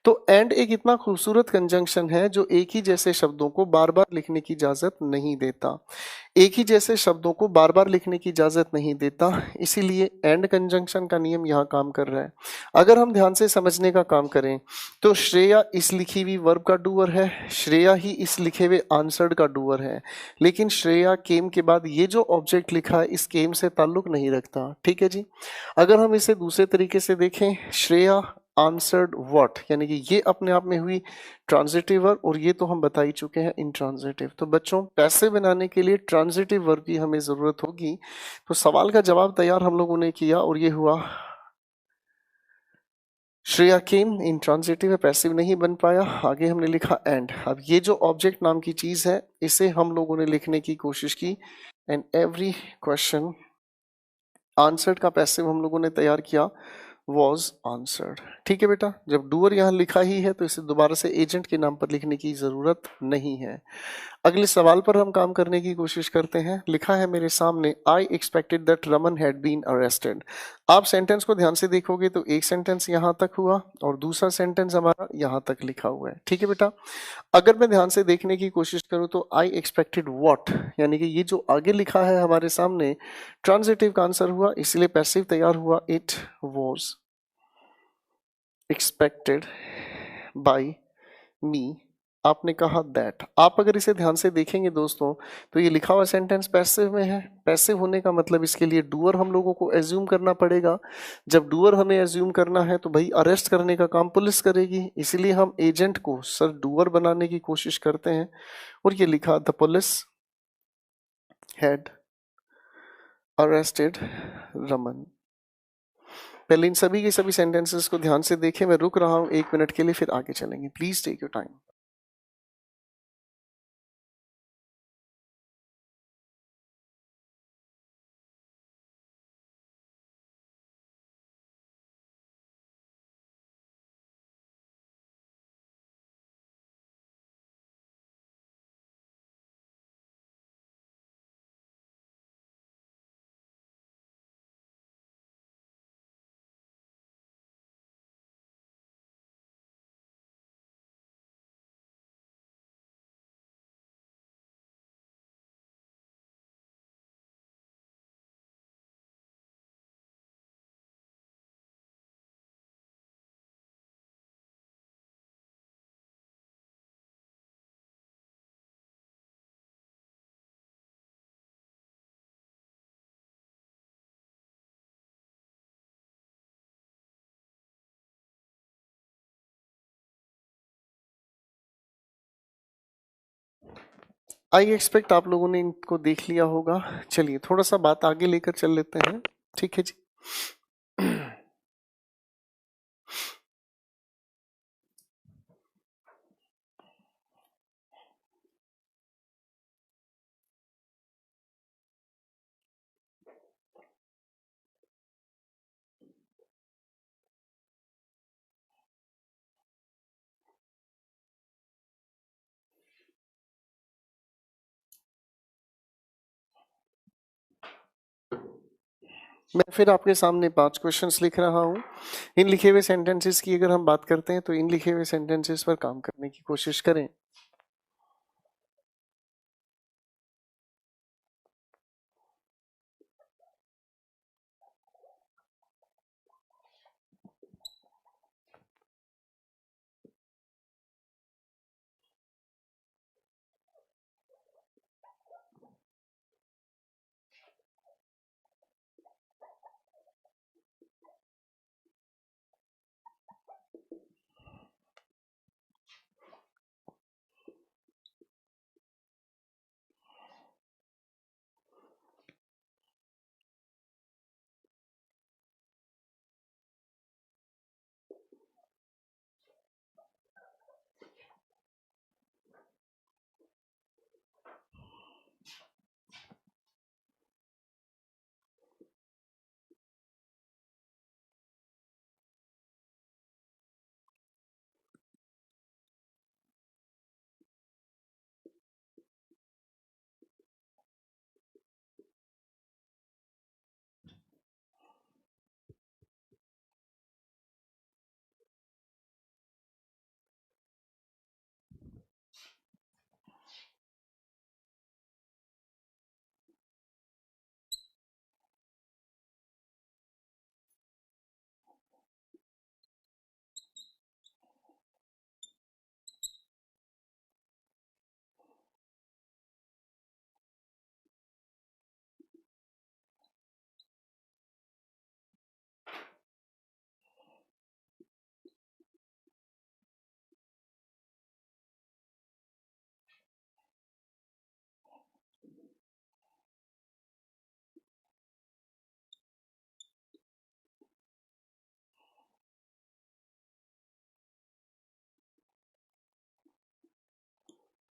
तो एंड एक इतना खूबसूरत कंजंक्शन है जो एक ही जैसे शब्दों को बार बार लिखने की इजाजत नहीं देता, एक ही जैसे शब्दों को बार बार लिखने की इजाजत नहीं देता, इसीलिए एंड कंजंक्शन का नियम यहाँ काम कर रहा है। अगर हम ध्यान से समझने का काम करें तो श्रेया इस लिखी हुई वर्ब का डूअर है, श्रेया ही इस लिखे हुए आंसर्ड का डूअर है, लेकिन श्रेया केम के बाद ये जो ऑब्जेक्ट लिखा है इस केम से ताल्लुक नहीं रखता। ठीक है जी, अगर हम इसे दूसरे तरीके से देखें, श्रेया आंसर्ड व्हाट, यानी कि ये अपने आप में हुई ट्रांजिटिव वर्ब और ये तो हम बता ही चुके हैं इंट्रांजिटिव। तो बच्चों पैसे बनाने के लिए ट्रांजिटिव वर्ब की हमें जरूरत होगी। तो सवाल का जवाब तैयार हम लोगों ने किया और ये हुआ श्रेया केम इंट्रांजिटिव है, पैसिव नहीं बन पाया। आगे हमने लिखा एंड। अब ये जो ऑब्जेक्ट नाम की चीज है इसे हम लोगों ने लिखने की कोशिश की, एंड एवरी क्वेश्चन आंसर्ड का पैसिव हम लोगों ने तैयार किया was answered। ठीक है बेटा, जब डूअर यहाँ लिखा ही है तो इसे दोबारा से एजेंट के नाम पर लिखने की जरूरत नहीं है। अगले सवाल पर हम काम करने की कोशिश करते हैं। लिखा है मेरे सामने, I expected that Raman had been arrested. आप सेंटेंस को ध्यान से देखोगे तो एक सेंटेंस यहां तक हुआ और दूसरा सेंटेंस हमारा यहां तक लिखा हुआ है। ठीक है बेटा, अगर मैं ध्यान से देखने की कोशिश करूं तो आई एक्सपेक्टेड व्हाट, यानी कि ये जो आगे लिखा है हमारे सामने ट्रांजिटिव का आंसर हुआ, इसलिए पैसिव तैयार हुआ। इट वॉज एक्सपेक्टेड बाई मी। आपने कहा दैट। आप अगर इसे ध्यान से देखेंगे दोस्तों तो ये लिखा हुआ सेंटेंस पैसिव में है। पैसिव होने का मतलब इसके लिए डूअर हम लोगों को एज्यूम करना पड़ेगा। जब डूअर हमें एज्यूम करना है तो भाई अरेस्ट करने का काम पुलिस करेगी, इसलिए हम एजेंट को सर डूअर बनाने की कोशिश करते हैं और ये लिखा the police had arrested Raman. पहले इन सभी के सभी सेंटेंसेस को ध्यान से देखें। मैं रुक रहा हूं 1 मिनट के लिए, फिर आगे चलेंगे। Please take your time. I expect आप लोगों ने इनको देख लिया होगा। चलिए थोड़ा सा बात आगे लेकर चल लेते हैं। ठीक है जी। मैं फिर आपके सामने 5 क्वेश्चंस लिख रहा हूं। इन लिखे हुए सेंटेंसेस की अगर हम बात करते हैं तो इन लिखे हुए सेंटेंसेस पर काम करने की कोशिश करें।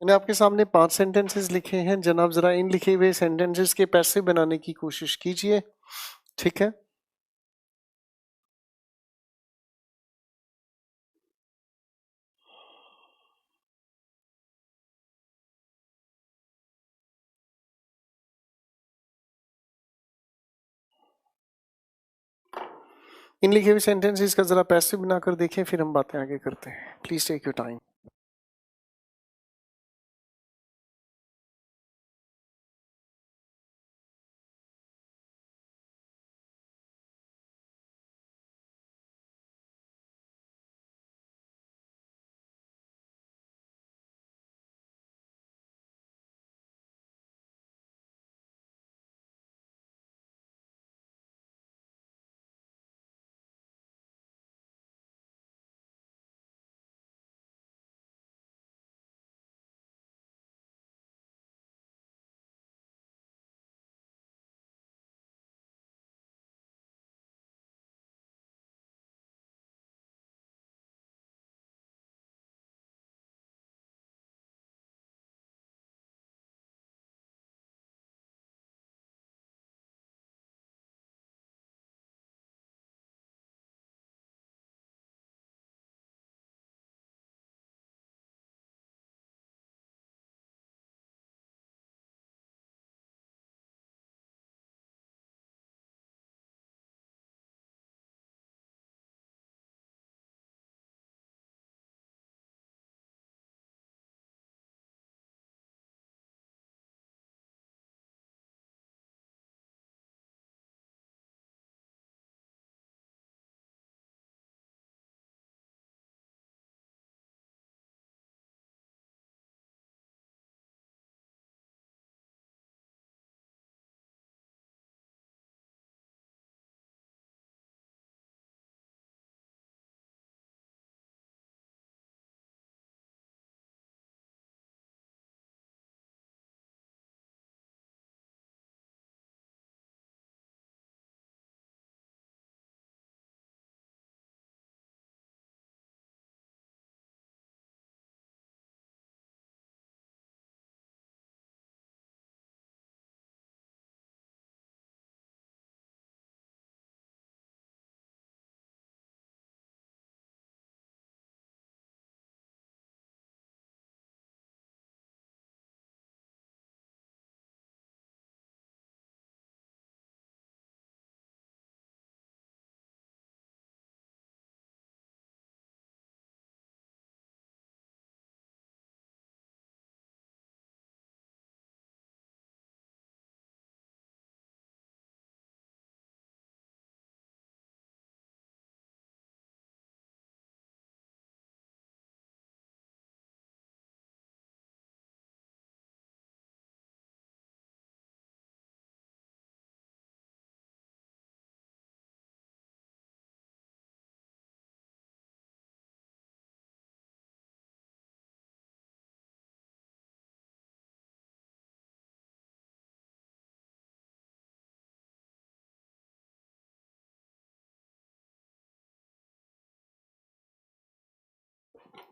मैंने आपके सामने 5 सेंटेंसेस लिखे हैं। जनाब जरा इन लिखे हुए सेंटेंसेस के पैसे बनाने की कोशिश कीजिए। ठीक है। इन लिखे हुए सेंटेंसेस का जरा पैसिव बनाकर देखें, फिर हम बातें आगे करते हैं। Please take your time.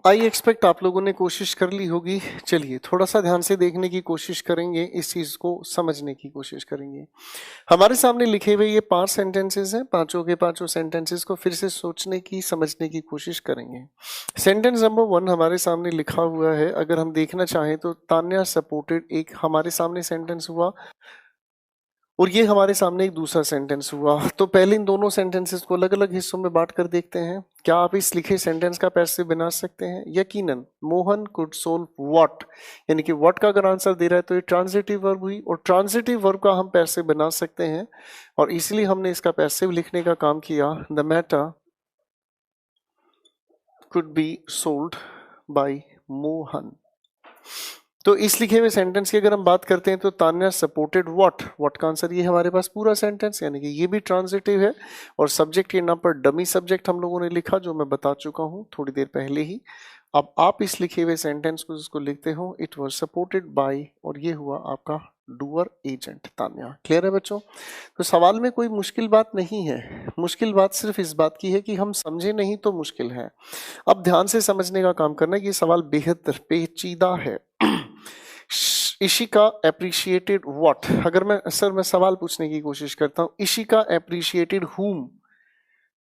I expect आप लोगों ने कोशिश कर ली होगी। चलिए थोड़ा सा ध्यान से देखने की कोशिश करेंगे, इस चीज को समझने की कोशिश करेंगे। हमारे सामने लिखे हुए ये 5 सेंटेंसेस हैं, पांचों के पांचों सेंटेंसेस को फिर से सोचने की, समझने की कोशिश करेंगे। सेंटेंस नंबर 1 हमारे सामने लिखा हुआ है। अगर हम देखना चाहें तो तान्या सपोर्टेड एक हमारे सामने सेंटेंस हुआ, और ये हमारे सामने एक दूसरा सेंटेंस हुआ। तो पहले इन दोनों सेंटेंसेस को अलग अलग हिस्सों में बांट कर देखते हैं। क्या आप इस लिखे सेंटेंस का पैसिव बना सकते हैं? यकीनन। मोहन कुड सोल्व व्हाट, यानी कि व्हाट का अगर आंसर दे रहा है तो ये ट्रांजिटिव वर्ब हुई, और ट्रांजिटिव वर्ब का हम पैसिव बना सकते हैं, और इसलिए हमने इसका पैसिव लिखने का काम किया। The matter could be sold by Mohan. तो इस लिखे हुए सेंटेंस की अगर हम बात करते हैं तो तान्या सपोर्टेड व्हाट, व्हाट का आंसर ये हमारे पास पूरा सेंटेंस, यानी कि ये भी ट्रांजिटिव है, और सब्जेक्ट के नाम पर डमी सब्जेक्ट हम लोगों ने लिखा, जो मैं बता चुका हूं थोड़ी देर पहले ही। अब आप इस लिखे हुए सेंटेंस को जिसको लिखते हो, इट वाज सपोर्टेड बाय, और ये हुआ आपका डूअर एजेंट तान्या। क्लियर है बच्चों? तो सवाल में कोई मुश्किल बात नहीं है, मुश्किल बात सिर्फ इस बात की है कि हम समझे नहीं तो मुश्किल है। अब ध्यान से समझने का काम करना है। ये सवाल बेहद पेचीदा है। इशिका एप्रिशिएटेड व्हाट, अगर मैं सवाल पूछने की कोशिश करता हूं, इशिका एप्रिशिएटेड हुम,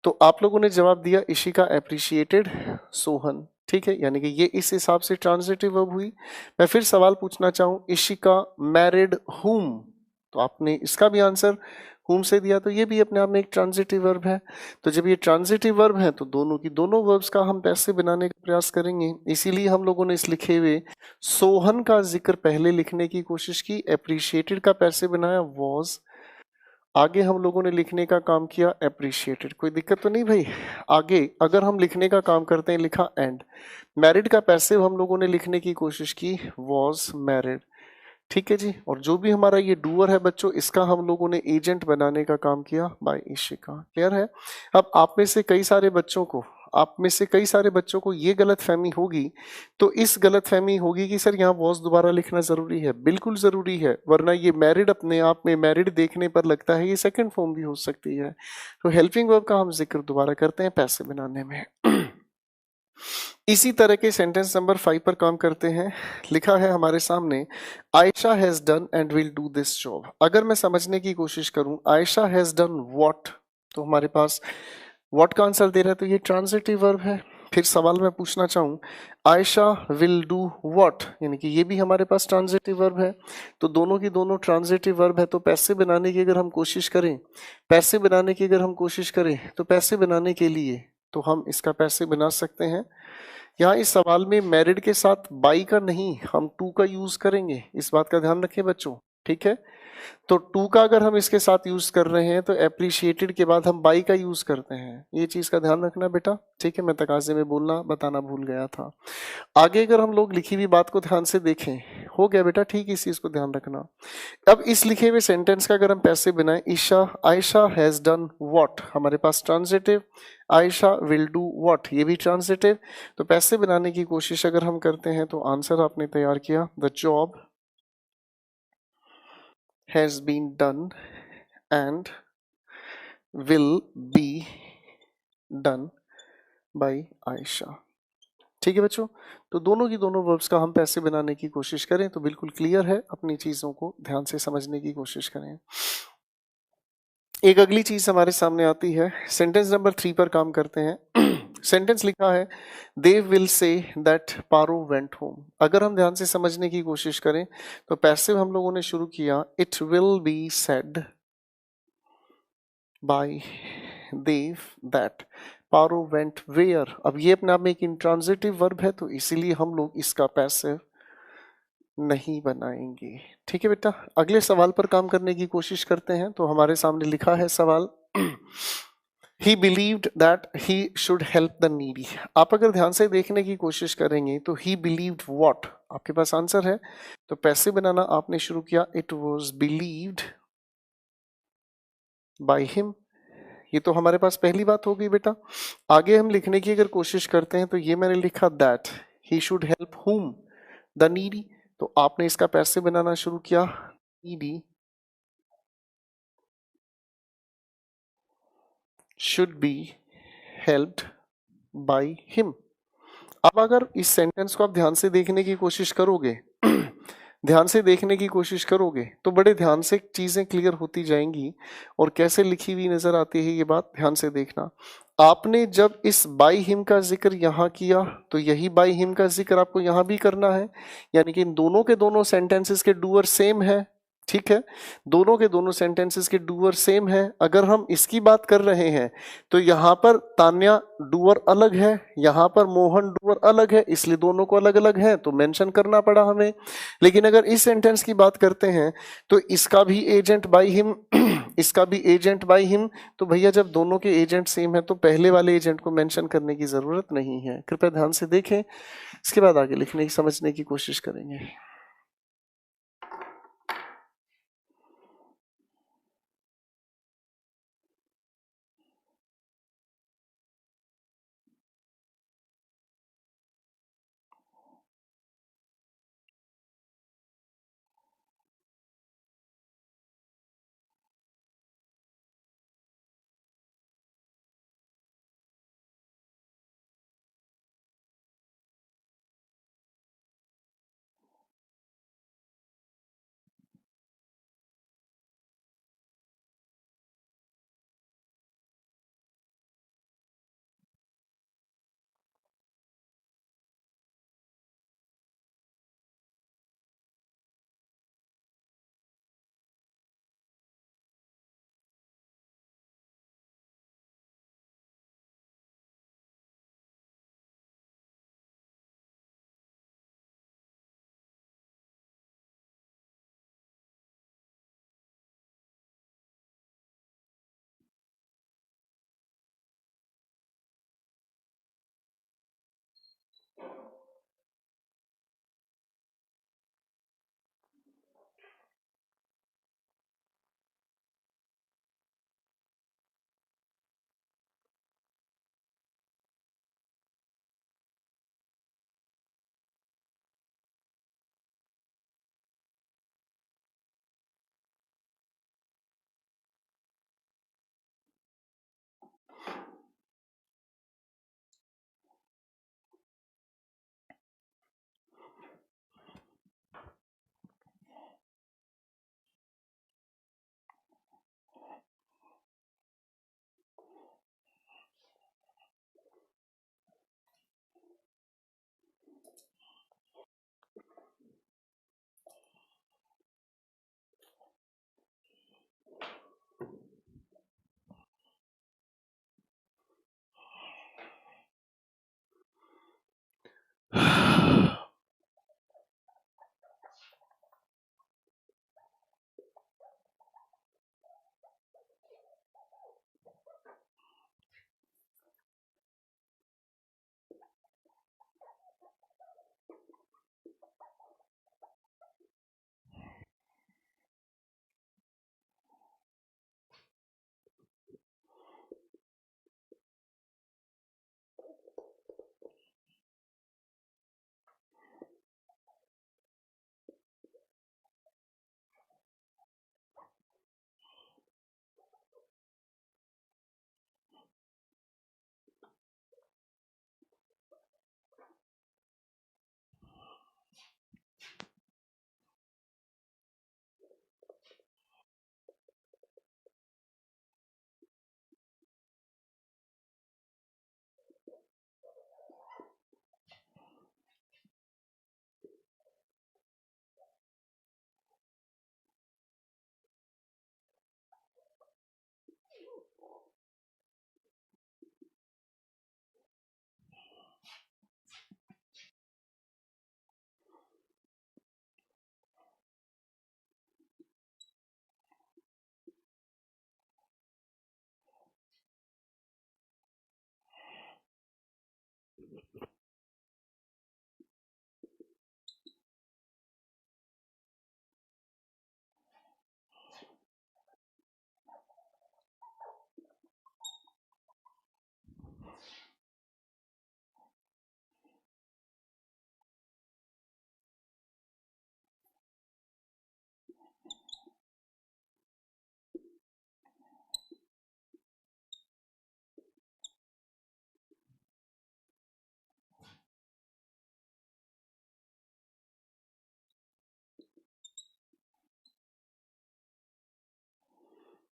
तो आप लोगों ने जवाब दिया इशिका एप्रिशिएटेड सोहन। ठीक है, यानी कि ये इस हिसाब से ट्रांजिटिव वर्ब हुई। मैं फिर सवाल पूछना चाहूं, इशिका मैरिड हुम, तो आपने इसका भी आंसर whom से दिया तो ये भी अपने आप में एक ट्रांजिटिव वर्ब है। तो जब ये ट्रांजिटिव वर्ब है तो दोनों की दोनों वर्ब्स का हम पैसिव बनाने का प्रयास करेंगे। इसीलिए हम लोगों ने इस लिखे हुए सोहन का जिक्र पहले लिखने की कोशिश की, एप्रिशिएटेड का पैसिव बनाया वॉज, आगे हम लोगों ने लिखने का काम किया अप्रिशिएटेड। कोई दिक्कत तो नहीं भाई? आगे अगर हम लिखने का काम करते हैं लिखा एंड, मैरिड का पैसिव हम लोगों ने लिखने की कोशिश की वॉज मैरिड। ठीक है जी। और जो भी हमारा ये डूअर है बच्चों, इसका हम लोगों ने एजेंट बनाने का काम किया बाय इशिका। क्लियर है? अब आप में से कई सारे बच्चों को ये गलत फहमी होगी, तो इस गलत फहमी होगी कि सर यहाँ वॉज दोबारा लिखना जरूरी है। बिल्कुल जरूरी है, वरना ये मैरिड अपने आप में मैरिड देखने पर लगता है ये सेकंड फॉर्म भी हो सकती है। तो हेल्पिंग वर्ब का हम जिक्र दोबारा करते हैं पैसे बनाने में। इसी तरह के सेंटेंस नंबर 5 पर काम करते हैं। लिखा है हमारे सामने Ayesha has done and will do this job. अगर मैं समझने की कोशिश करूं आयशा हैज डन व्हाट, तो हमारे पास व्हाट का आंसर दे रहा है, तो ये ट्रांजिटिव वर्ब है। फिर सवाल मैं पूछना चाहूं आयशा विल डू व्हाट, यानी कि ये भी हमारे पास ट्रांजिटिव वर्ब है। तो दोनों की दोनों ट्रांजिटिव वर्ब है, तो पैसे बनाने की अगर हम कोशिश करें, तो पैसे बनाने के लिए तो हम इसका पैसे बना सकते हैं। यहाँ इस सवाल में मैरिड के साथ बाई का नहीं, हम टू का यूज करेंगे, इस बात का ध्यान रखें बच्चों। ठीक है? तो टू का अगर हम इसके साथ यूज कर रहे हैं तो एप्रिशिएटेड के बाद हम बाई का यूज करते हैं, ये चीज का ध्यान रखना बेटा। ठीक है? मैं तकाजे में बोलना बताना भूल गया था। आगे अगर हम लोग लिखी हुई बात को ध्यान से देखें, हो गया बेटा ठीक, इस चीज को ध्यान रखना। अब इस लिखे हुए सेंटेंस का अगर हम पैसे बनाएं, Isha Ayesha has done what, हमारे पास transitive, Ayesha will do what ये भी ट्रांजिटिव। तो पैसे बनाने की कोशिश अगर हम करते हैं तो आंसर आपने तैयार किया the job has been done and will be done by Ayesha. ठीक है बच्चों? तो दोनों की दोनों वर्ब्स का हम पैसे बनाने की कोशिश करें तो बिल्कुल क्लियर है, अपनी चीजों को ध्यान से समझने की कोशिश करें। एक अगली चीज हमारे सामने आती है, सेंटेंस नंबर 3 पर काम करते हैं। सेंटेंस लिखा है they will say that Paro went home. अगर हम ध्यान से समझने की कोशिश करें तो पैसिव हम लोगों ने शुरू किया it will be said by Dev that Paro went where. अब ये अपने आप में एक इंट्रांजिटिव वर्ब है, तो इसीलिए हम लोग इसका पैसिव नहीं बनाएंगे। ठीक है बेटा? अगले सवाल पर काम करने की कोशिश करते हैं। तो हमारे सामने लिखा है सवाल ही believed that he should help the needy. आप अगर ध्यान से देखने की कोशिश करेंगे तो ही बिलीव्ड व्हाट आपके पास आंसर है, तो पैसे बनाना आपने शुरू किया it was believed by him. ये तो हमारे पास पहली बात हो गई बेटा। आगे हम लिखने की अगर कोशिश करते हैं तो ये मैंने लिखा that he should help whom the needy, तो आपने इसका पैसे बनाना शुरू किया needy should be helped by him. अब अगर इस सेंटेंस को आप ध्यान से देखने की कोशिश करोगे तो बड़े ध्यान से चीजें क्लियर होती जाएंगी और कैसे लिखी हुई नजर आती है ये बात ध्यान से देखना। आपने जब इस बाय हिम का जिक्र यहां किया तो यही बाय हिम का जिक्र आपको यहां भी करना है, यानी कि इन दोनों के दोनों सेंटेंसेस के डूअर सेम है। ठीक है? दोनों के दोनों सेंटेंसेस के डूअर सेम है। अगर हम इसकी बात कर रहे हैं तो यहां पर तान्या डूअर अलग है, यहां पर मोहन डूअर अलग है, इसलिए दोनों को अलग अलग है तो मेंशन करना पड़ा हमें। लेकिन अगर इस सेंटेंस की बात करते हैं तो इसका भी एजेंट बाय हिम इसका भी एजेंट बाय हिम, तो भैया जब दोनों के एजेंट सेम है तो पहले वाले एजेंट को मेंशन करने की जरूरत नहीं है। कृपया ध्यान से देखें, इसके बाद आगे लिखने की समझने की कोशिश करेंगे।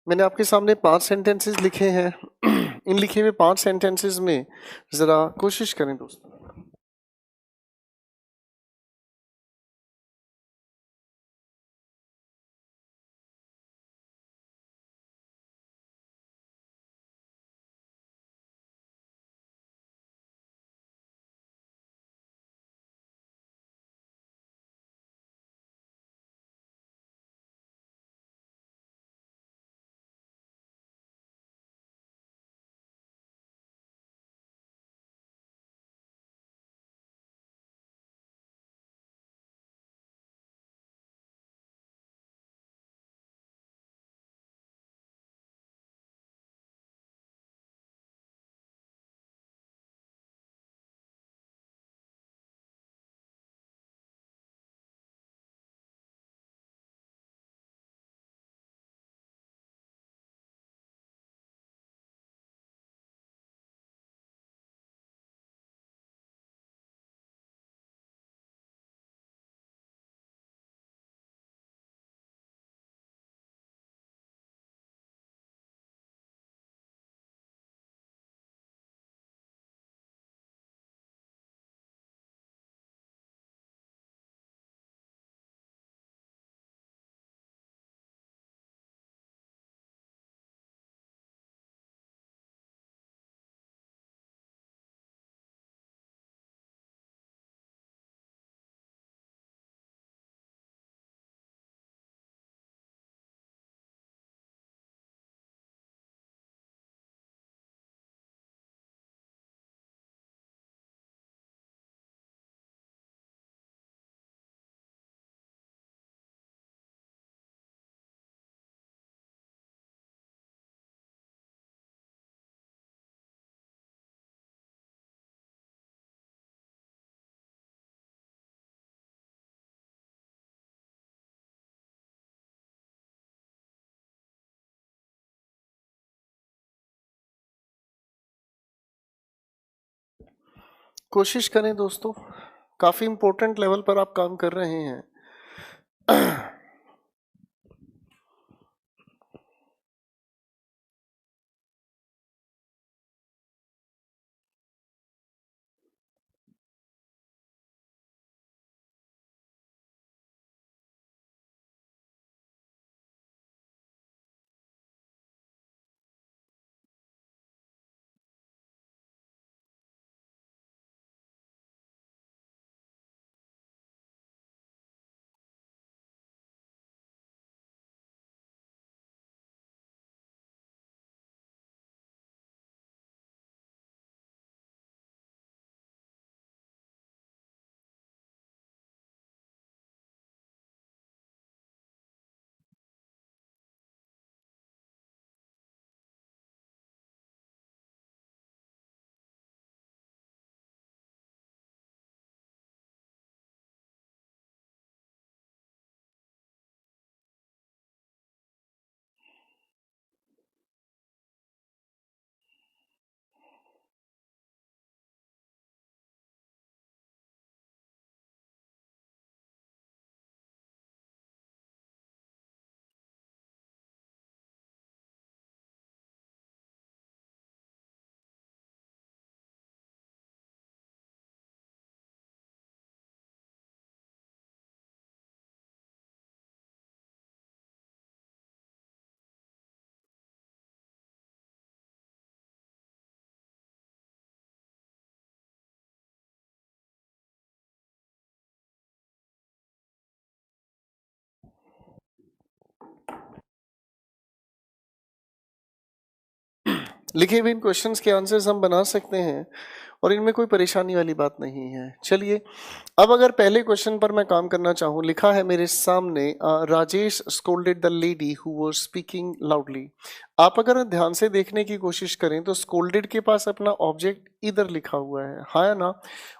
मैंने आपके सामने 5 सेंटेंसेस लिखे हैं। इन लिखे हुए 5 सेंटेंसेस में जरा कोशिश करें दोस्तों। कोशिश करें दोस्तों, काफी इंपॉर्टेंट लेवल पर आप काम कर रहे हैं। लिखे हुए इन क्वेश्चंस के आंसर्स हम बना सकते हैं और इनमें कोई परेशानी वाली बात नहीं है। चलिए, अब अगर पहले क्वेश्चन पर मैं काम करना चाहूँ, लिखा है मेरे सामने, Rajesh scolded the lady who was speaking loudly. आप अगर ध्यान से देखने की कोशिश करें तो स्कोल्डेड के पास अपना ऑब्जेक्ट इधर लिखा हुआ है, हाँ या ना?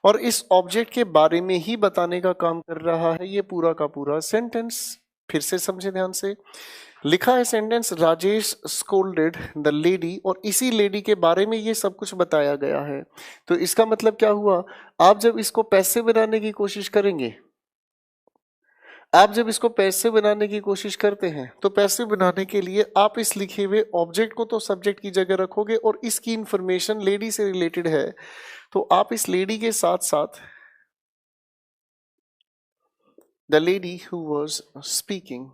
और इस ऑब्जेक्ट के बारे में ही बताने का काम कर रहा है ये पूरा का पूरा सेंटेंस। फिर से समझे ध्यान से, लिखा है sentence Rajesh scolded the lady और इसी लेडी के बारे में ये सब कुछ बताया गया है। तो इसका मतलब क्या हुआ, आप जब इसको पैसिव बनाने की कोशिश करेंगे, आप जब इसको पैसे बनाने की कोशिश करते हैं तो पैसे बनाने के लिए आप इस लिखे हुए ऑब्जेक्ट को तो सब्जेक्ट की जगह रखोगे और इसकी इंफॉर्मेशन लेडी से रिलेटेड है तो आप इस लेडी के साथ साथ the lady who was speaking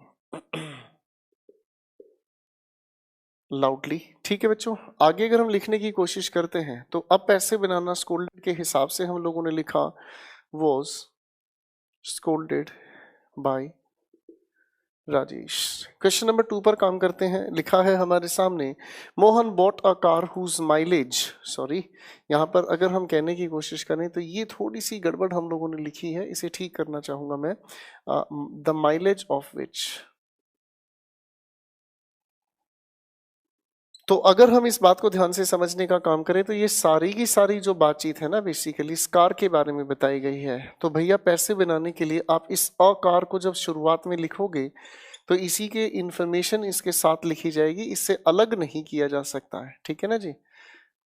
loudly. ठीक है बच्चों, आगे अगर हम लिखने की कोशिश करते हैं तो अब पैसे बनाना स्कोल्डेड के हिसाब से हम लोगों ने लिखा was scolded by Rajesh. Question number 2 पर काम करते हैं। लिखा है हमारे सामने Mohan bought a car whose mileage, sorry यहाँ पर अगर हम कहने की कोशिश करें तो ये थोड़ी सी गड़बड़ हम लोगों ने लिखी है, इसे ठीक करना चाहूंगा मैं। द माइलेज ऑफ विच, तो अगर हम इस बात को ध्यान से समझने का काम करें तो ये सारी की सारी जो बातचीत है ना बेसिकली इस कार के बारे में बताई गई है। तो भैया पैसे बनाने के लिए आप इस अ कार को जब शुरुआत में लिखोगे तो इसी के इंफॉर्मेशन इसके साथ लिखी जाएगी, इससे अलग नहीं किया जा सकता है। ठीक है ना जी।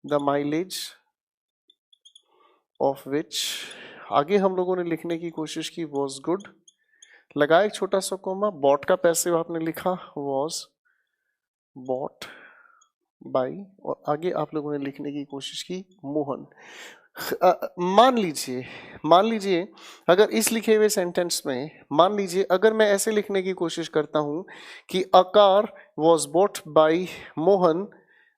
द माइलेज ऑफ विच, आगे हम लोगों ने लिखने की कोशिश की वॉज गुड, लगाया एक छोटा सा कोमा, बॉट का पैसिव आपने लिखा वॉज बॉट बाई, और आगे आप लोगों ने लिखने की कोशिश की मोहन। मान लीजिए अगर इस लिखे हुए सेंटेंस में मान लीजिए अगर मैं ऐसे लिखने की कोशिश करता हूं कि a car was bought by Mohan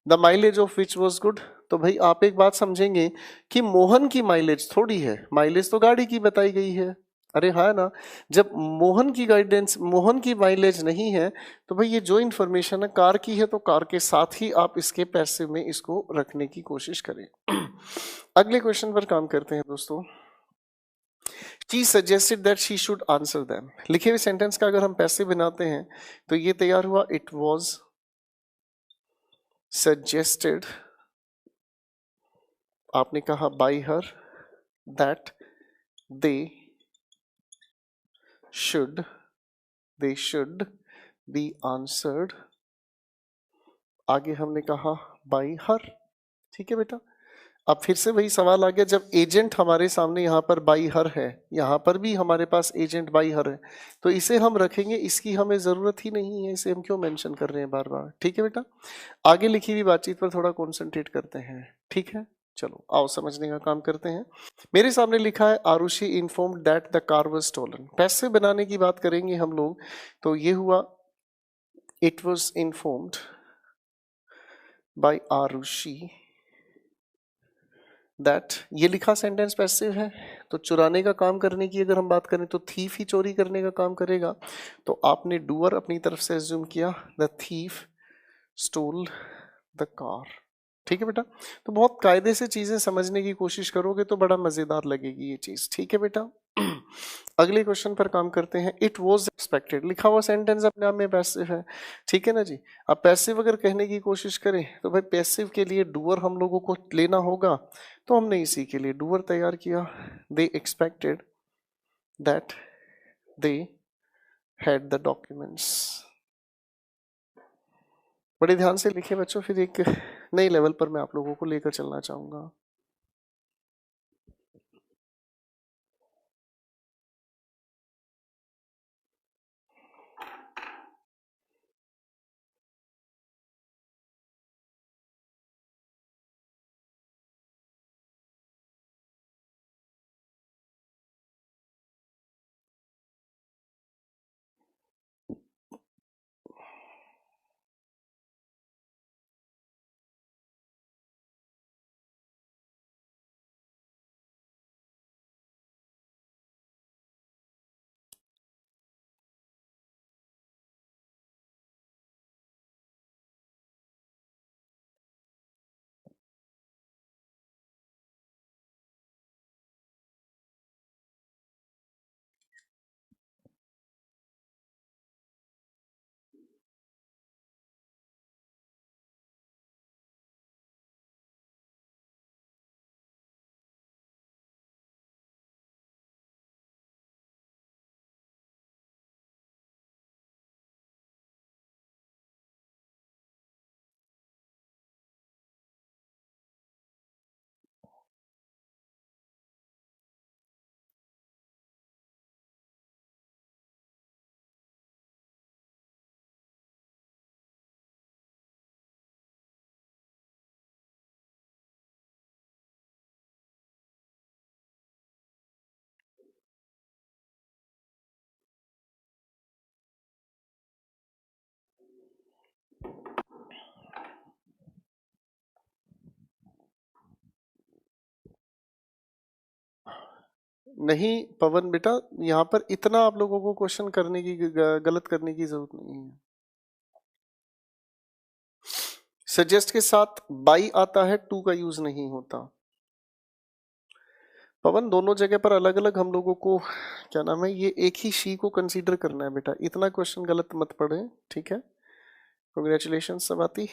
the mileage of which was good, तो भाई आप एक बात समझेंगे कि मोहन की माइलेज थोड़ी है, माइलेज तो गाड़ी की बताई गई है। अरे हाँ ना, जब मोहन की गाइडेंस मोहन की माइलेज नहीं है तो भाई ये जो इन्फॉर्मेशन है कार की है तो कार के साथ ही आप इसके पैसे में इसको रखने की कोशिश करें। अगले क्वेश्चन पर काम करते हैं दोस्तों। She suggested that she should answer them, लिखे हुए सेंटेंस का अगर हम पैसे बनाते हैं तो ये तैयार हुआ इट वॉज सजेस्टेड, आपने कहा by her that they should be answered, आगे हमने कहा बाई हर। ठीक है बेटा, अब फिर से वही सवाल आ गया, जब एजेंट हमारे सामने यहाँ पर बाई हर है, यहाँ पर भी हमारे पास एजेंट बाई हर है, तो इसे हम रखेंगे, इसकी हमें जरूरत ही नहीं है, इसे हम क्यों मेंशन कर रहे हैं बार बार। ठीक है बेटा, आगे लिखी हुई बातचीत पर थोड़ा कॉन्सेंट्रेट करते हैं। ठीक है, चलो आओ समझने का काम करते हैं। मेरे सामने लिखा है Arushi informed that the car was stolen, पैसे बनाने की बात करेंगे हम लोग तो ये हुआ it was informed by Arushi that, ये लिखा सेंटेंस पैसिव है तो चुराने का काम करने की अगर हम बात करें तो थीफ ही चोरी करने का काम करेगा, तो आपने डूअर अपनी तरफ से एज्यूम किया, the thief stole the car. ठीक है बेटा, तो बहुत कायदे से चीजें समझने की कोशिश करोगे तो बड़ा मजेदार लगेगी ये चीज। ठीक है बेटा, अगले क्वेश्चन पर काम करते हैं। इट वॉज एक्सपेक्टेड, लिखा हुआ सेंटेंस अपने आप में पैसिव है। ठीक है ना जी, अब पैसिव अगर कहने की कोशिश करें तो भाई पैसिव के लिए डूअर हम लोगों को लेना होगा, तो हमने इसी के लिए डूअर तैयार किया, दे expected that they had the documents. बड़े ध्यान से लिखे बच्चों, फिर एक नए लेवल पर मैं आप लोगों को लेकर चलना चाहूंगा। नहीं पवन बेटा, यहाँ पर इतना आप लोगों को क्वेश्चन करने की गलत करने की जरूरत नहीं है। सजेस्ट के साथ बाई आता है, टू का यूज नहीं होता। पवन दोनों जगह पर अलग अलग हम लोगों को क्या नाम है, ये एक ही शी को कंसीडर करना है बेटा, इतना क्वेश्चन गलत मत पढ़े, ठीक है। कॉन्ग्रेचुलेशन सवाती।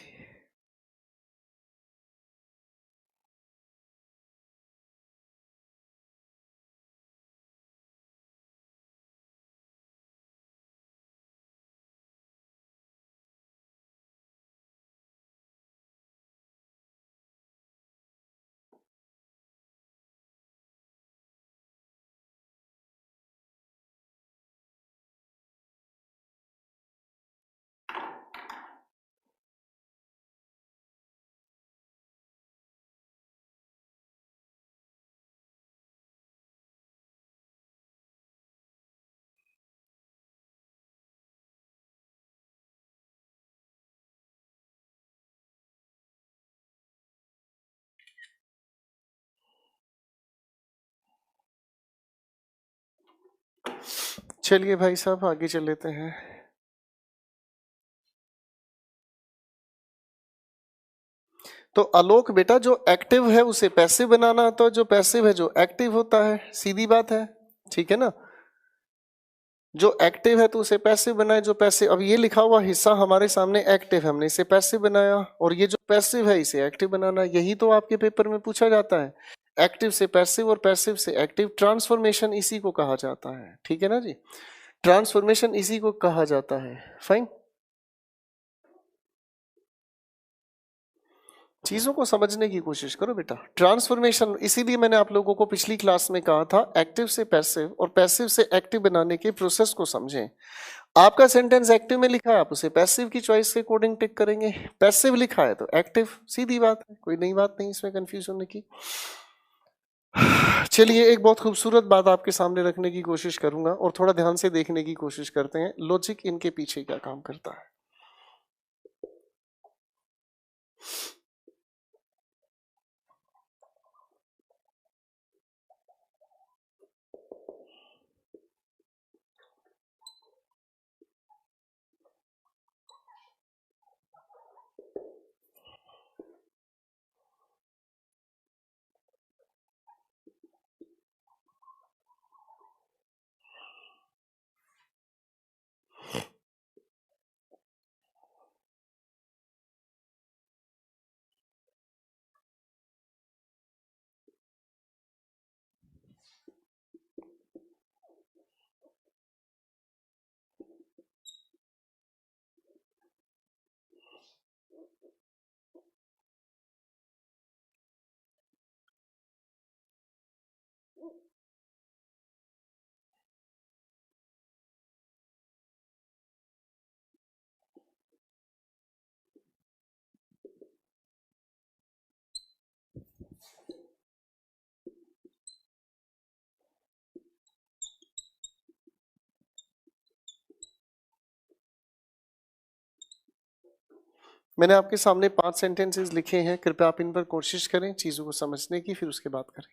चलिए भाई साहब आगे चल लेते हैं। तो आलोक बेटा, जो एक्टिव है उसे पैसिव बनाना होता है, जो पैसिव है जो एक्टिव होता है, सीधी बात है, ठीक है ना। जो एक्टिव है तो उसे पैसिव बनाए, जो पैसिव, अब ये लिखा हुआ हिस्सा हमारे सामने एक्टिव है, हमने इसे पैसिव बनाया, और ये जो पैसिव है इसे एक्टिव बनाना, यही तो आपके पेपर में पूछा जाता है। एक्टिव से पैसिव और पैसिव से एक्टिव, ट्रांसफॉर्मेशन इसी को कहा जाता है, ठीक है ना जी। ट्रांसफॉर्मेशन इसी को कहा जाता है, फाइन। चीजों को समझने की कोशिश करो बेटा। ट्रांसफॉर्मेशन, इसीलिए मैंने आप लोगों को पिछली क्लास में कहा था एक्टिव से पैसिव और पैसिव से एक्टिव बनाने के प्रोसेस को समझें। आपका सेंटेंस एक्टिव में लिखा है, आप उसे पैसिव की चॉइस के अकॉर्डिंग टिक करेंगे, पैसिव लिखा है तो एक्टिव, सीधी बात है, कोई नई बात नहीं इसमें कंफ्यूज होने की। चलिए एक बहुत खूबसूरत बात आपके सामने रखने की कोशिश करूंगा और थोड़ा ध्यान से देखने की कोशिश करते हैं लॉजिक इनके पीछे क्या काम करता है। मैंने आपके सामने 5 सेंटेंसेस लिखे हैं, कृपया आप इन पर कोशिश करें चीजों को समझने की, फिर उसके बाद करें।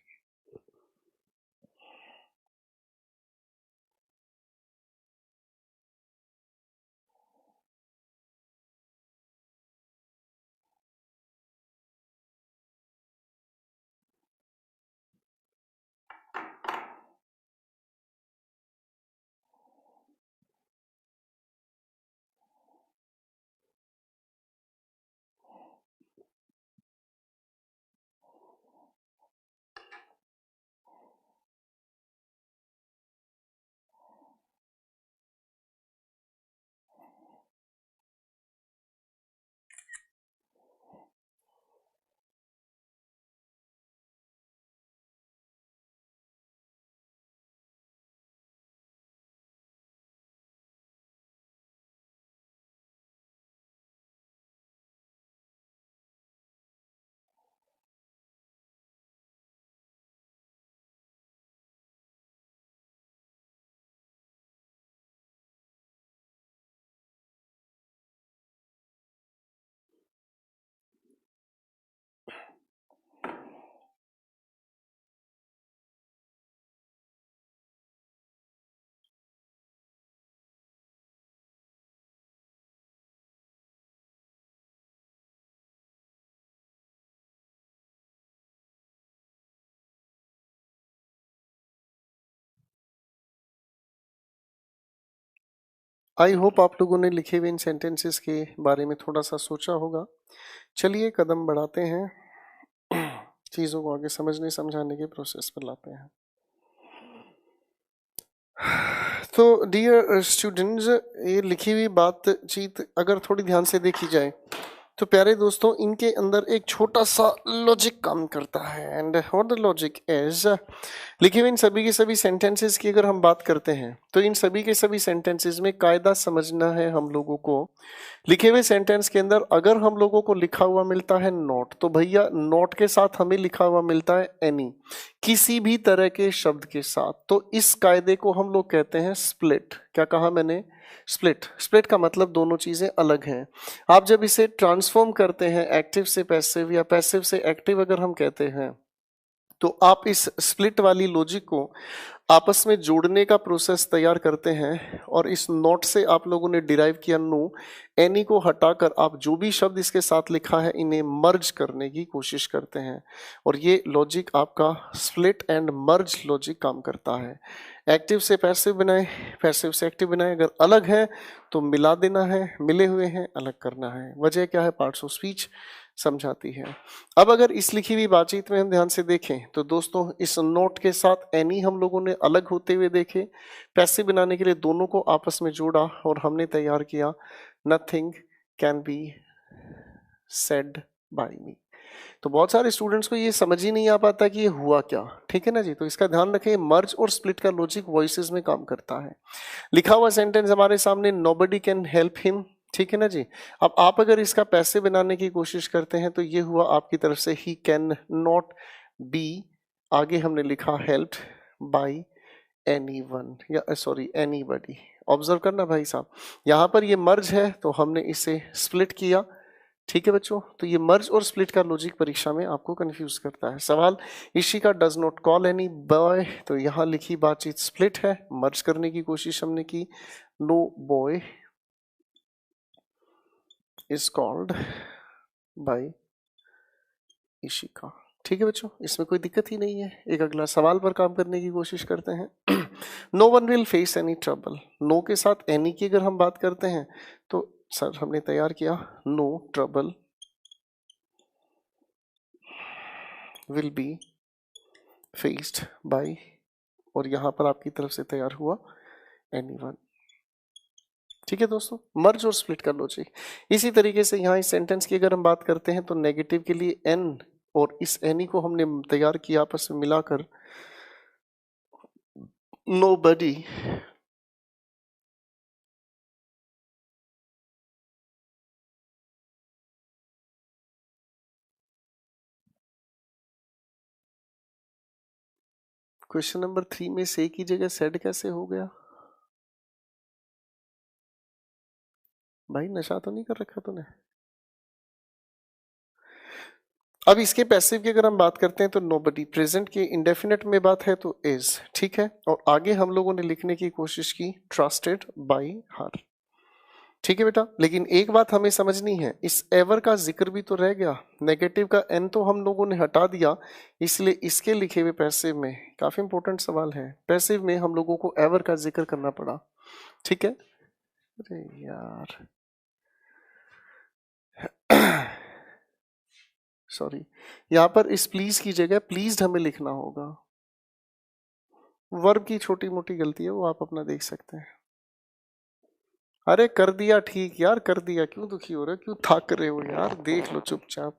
आई होप आप लोगों ने लिखे हुए इन सेंटेंसेस के बारे में थोड़ा सा सोचा होगा। चलिए कदम बढ़ाते हैं, चीज़ों को आगे समझने समझाने के प्रोसेस पर लाते हैं। तो डियर स्टूडेंट्स, ये लिखी हुई बातचीत अगर थोड़ी ध्यान से देखी जाए तो प्यारे दोस्तों, इनके अंदर एक छोटा सा लॉजिक काम करता है। And what the logic is, लिखे हुए इन सभी के सभी सेंटेंसेस की अगर हम बात करते हैं तो इन सभी के सभी सेंटेंसेस में कायदा समझना है हम लोगों को। लिखे हुए सेंटेंस के अंदर अगर हम लोगों को लिखा हुआ मिलता है नॉट, तो भैया नॉट के साथ हमें लिखा हुआ मिलता है एनी, किसी भी तरह के शब्द के साथ। तो इस कायदे को हम लोग कहते हैं स्प्लिट। क्या कहा मैंने? स्प्लिट। स्प्लिट का मतलब दोनों चीजें अलग हैं। आप जब इसे ट्रांसफॉर्म करते हैं एक्टिव से पैसिव या पैसिव से एक्टिव अगर हम कहते हैं, तो आप इस स्प्लिट वाली लॉजिक को आपस में जोड़ने का प्रोसेस तैयार करते हैं। और इस नोट से आप लोगों ने डिराइव किया नो, एनी को हटाकर आप जो भी शब्द इसके साथ लिखा है इन्हें मर्ज करने की कोशिश करते हैं। और ये लॉजिक आपका स्प्लिट एंड मर्ज लॉजिक काम करता है। एक्टिव से पैसिव बनाए, पैसिव से एक्टिव बनाए, अगर अलग है तो मिला देना है, मिले हुए हैं अलग करना है। वजह क्या है? पार्ट्स ऑफ स्पीच समझाती है। अब अगर इस लिखी हुई बातचीत में हम ध्यान से देखें तो दोस्तों, इस नोट के साथ एनी हम लोगों ने अलग होते हुए देखे, पैसे बनाने के लिए दोनों को आपस में जोड़ा और हमने तैयार किया nothing can be said by me. तो बहुत सारे स्टूडेंट्स को ये समझ ही नहीं आ पाता कि ये हुआ क्या। ठीक है ना जी? तो इसका ध्यान रखें, मर्ज और स्प्लिट का लॉजिक वॉइसेस में काम करता है। लिखा हुआ सेंटेंस हमारे सामने, नोबडी कैन हेल्प हिम। ठीक है ना जी? अब आप अगर इसका पैसे बनाने की कोशिश करते हैं तो ये हुआ आपकी तरफ से ही कैन नॉट बी, आगे हमने लिखा हेल्प्ड बाय एनीवन या सॉरी एनीबडी। ऑब्जर्व करना भाई साहब, यहाँ पर ये मर्ज है तो हमने इसे स्प्लिट किया। ठीक है बच्चों, तो ये मर्ज और स्प्लिट का लॉजिक परीक्षा में आपको कंफ्यूज करता है। सवाल, Ishika does not call any boy, तो यहाँ लिखी बातचीत स्प्लिट है, मर्ज करने की कोशिश हमने की। No boy is called by Ishika. ठीक है बच्चों, इसमें कोई दिक्कत ही नहीं है। एक अगला सवाल पर काम करने की कोशिश करते हैं। No one will face any trouble. No के साथ एनी की अगर हम बात करते हैं तो सर हमने तैयार किया no trouble will be faced by, और यहां पर आपकी तरफ से तैयार हुआ एनीवन। ठीक है दोस्तों, मर्ज और स्प्लिट कर लो जी। इसी तरीके से यहाँ इस सेंटेंस की अगर हम बात करते हैं तो नेगेटिव के लिए एन और इस एनी को हमने तैयार किया आपस में मिलाकर नो बडी क्वेश्चन नंबर 3 में से की जगह सेड कैसे हो गया? भाई नशा तो नहीं कर रखा तूने? अब इसके पैसिव की अगर हम बात करते हैं तो नोबडी, प्रेजेंट की इंडेफिनेट में बात है तो इज। ठीक है, और आगे हम लोगों ने लिखने की कोशिश की ट्रस्टेड बाय हर। ठीक है बेटा, लेकिन एक बात हमें समझनी है, इस एवर का जिक्र भी तो रह गया। नेगेटिव का एन तो हम लोगों ने हटा दिया, इसलिए इसके लिखे हुए पैसिव में काफी इंपॉर्टेंट सवाल है, पैसिव में हम लोगों को एवर का जिक्र करना पड़ा। ठीक है, अरे यार सॉरी, यहाँ पर इस प्लीज की जगह प्लीज्ड हमें लिखना होगा। वर्ब की छोटी मोटी गलती है, वो आप अपना देख सकते हैं। अरे कर दिया ठीक यार, कर दिया, क्यों दुखी हो रहे हो, क्यों थक रहे हो यार, देख लो चुपचाप।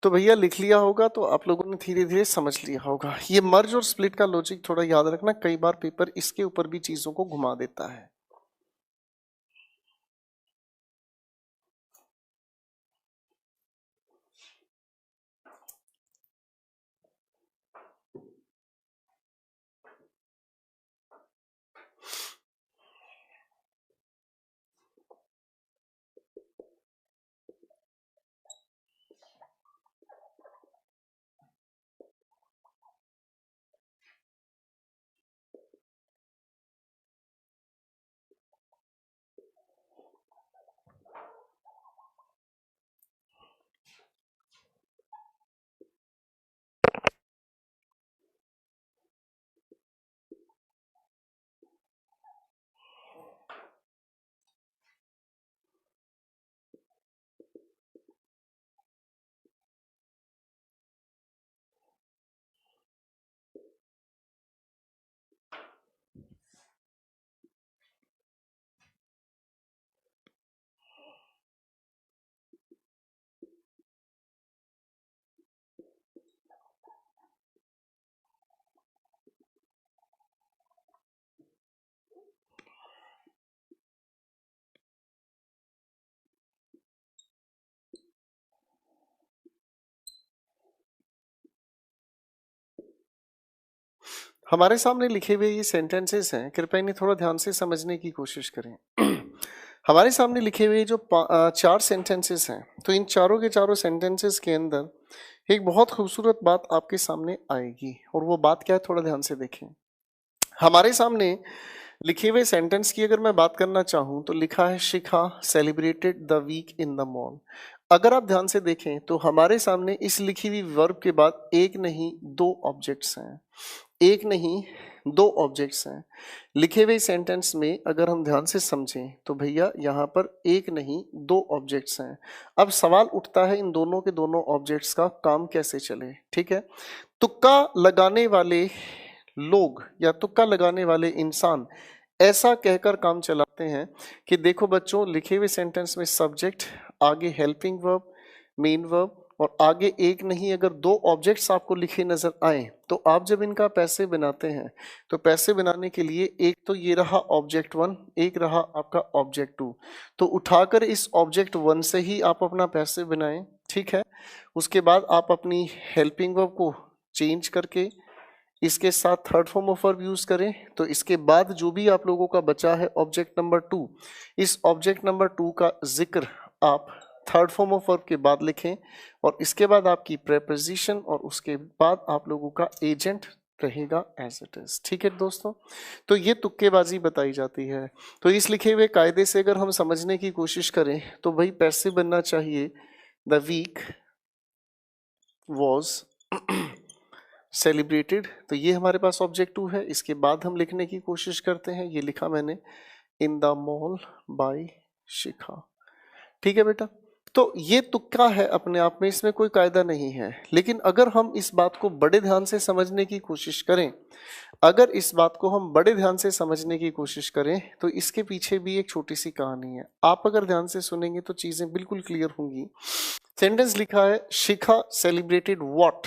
तो भैया लिख लिया होगा तो आप लोगों ने धीरे धीरे समझ लिया होगा। ये मर्ज और स्प्लिट का लॉजिक थोड़ा याद रखना, कई बार पेपर इसके ऊपर भी चीजों को घुमा देता है। हमारे सामने लिखे हुए ये सेंटेंसेस हैं, कृपया इन्हें थोड़ा ध्यान से समझने की कोशिश करें। हमारे सामने लिखे हुए जो चार सेंटेंसेस हैं, तो इन चारों के चारों सेंटेंसेस के अंदर एक बहुत खूबसूरत बात आपके सामने आएगी, और वो बात क्या है थोड़ा ध्यान से देखें। हमारे सामने लिखे हुए सेंटेंस की अगर मैं बात करना चाहूं तो लिखा है Shikha celebrated the week in the mall. अगर आप ध्यान से देखें तो हमारे सामने इस लिखी हुई वर्ब के बाद एक नहीं दो ऑब्जेक्ट्स हैं, एक नहीं दो ऑब्जेक्ट्स हैं। लिखे हुए सेंटेंस में अगर हम ध्यान से समझें तो भैया यहाँ पर एक नहीं दो ऑब्जेक्ट्स हैं। अब सवाल उठता है इन दोनों के दोनों ऑब्जेक्ट्स का काम कैसे चले। ठीक है, तुक्का लगाने वाले लोग या तुक्का लगाने वाले इंसान ऐसा कहकर काम चलाते हैं कि देखो बच्चों, लिखे हुए सेंटेंस में सब्जेक्ट, आगे हेल्पिंग वर्ब, मेन वर्ब, और आगे एक नहीं अगर दो ऑब्जेक्ट्स आपको लिखे नजर आए तो आप जब इनका पैसे बनाते हैं तो पैसे बनाने के लिए एक तो ये रहा ऑब्जेक्ट वन, एक रहा आपका ऑब्जेक्ट टू, तो उठाकर इस ऑब्जेक्ट वन से ही आप अपना पैसे बनाएं। ठीक है, उसके बाद आप अपनी हेल्पिंग वर्ब को चेंज करके इसके साथ third form of verb use करें, तो इसके बाद जो भी आप लोगों का बचा है ऑब्जेक्ट नंबर टू, इस ऑब्जेक्ट नंबर टू का जिक्र आप थर्ड फॉर्म ऑफ वर्ब के बाद लिखें, और इसके बाद आपकी प्रेपोजिशन, और उसके बाद आप लोगों का एजेंट रहेगा एज इट इज। ठीक है दोस्तों, तो ये तुक्केबाजी बताई जाती है। तो इस लिखे हुए कायदे से अगर हम समझने की कोशिश करें तो भाई पैसे बनना चाहिए द वीक वॉज सेलिब्रेटेड, तो ये हमारे पास ऑब्जेक्ट टू है। इसके बाद हम लिखने की कोशिश करते हैं, ये लिखा मैंने इन द मॉल बाय शिखा। ठीक है बेटा, तो ये तुक्का है अपने आप में, इसमें कोई कायदा नहीं है। लेकिन अगर हम इस बात को बड़े ध्यान से समझने की कोशिश करें, अगर इस बात को हम बड़े ध्यान से समझने की कोशिश करें तो इसके पीछे भी एक छोटी सी कहानी है। आप अगर ध्यान से सुनेंगे तो चीजें बिल्कुल क्लियर होंगी। सेंटेंस लिखा है शिखा सेलिब्रेटेड व्हाट,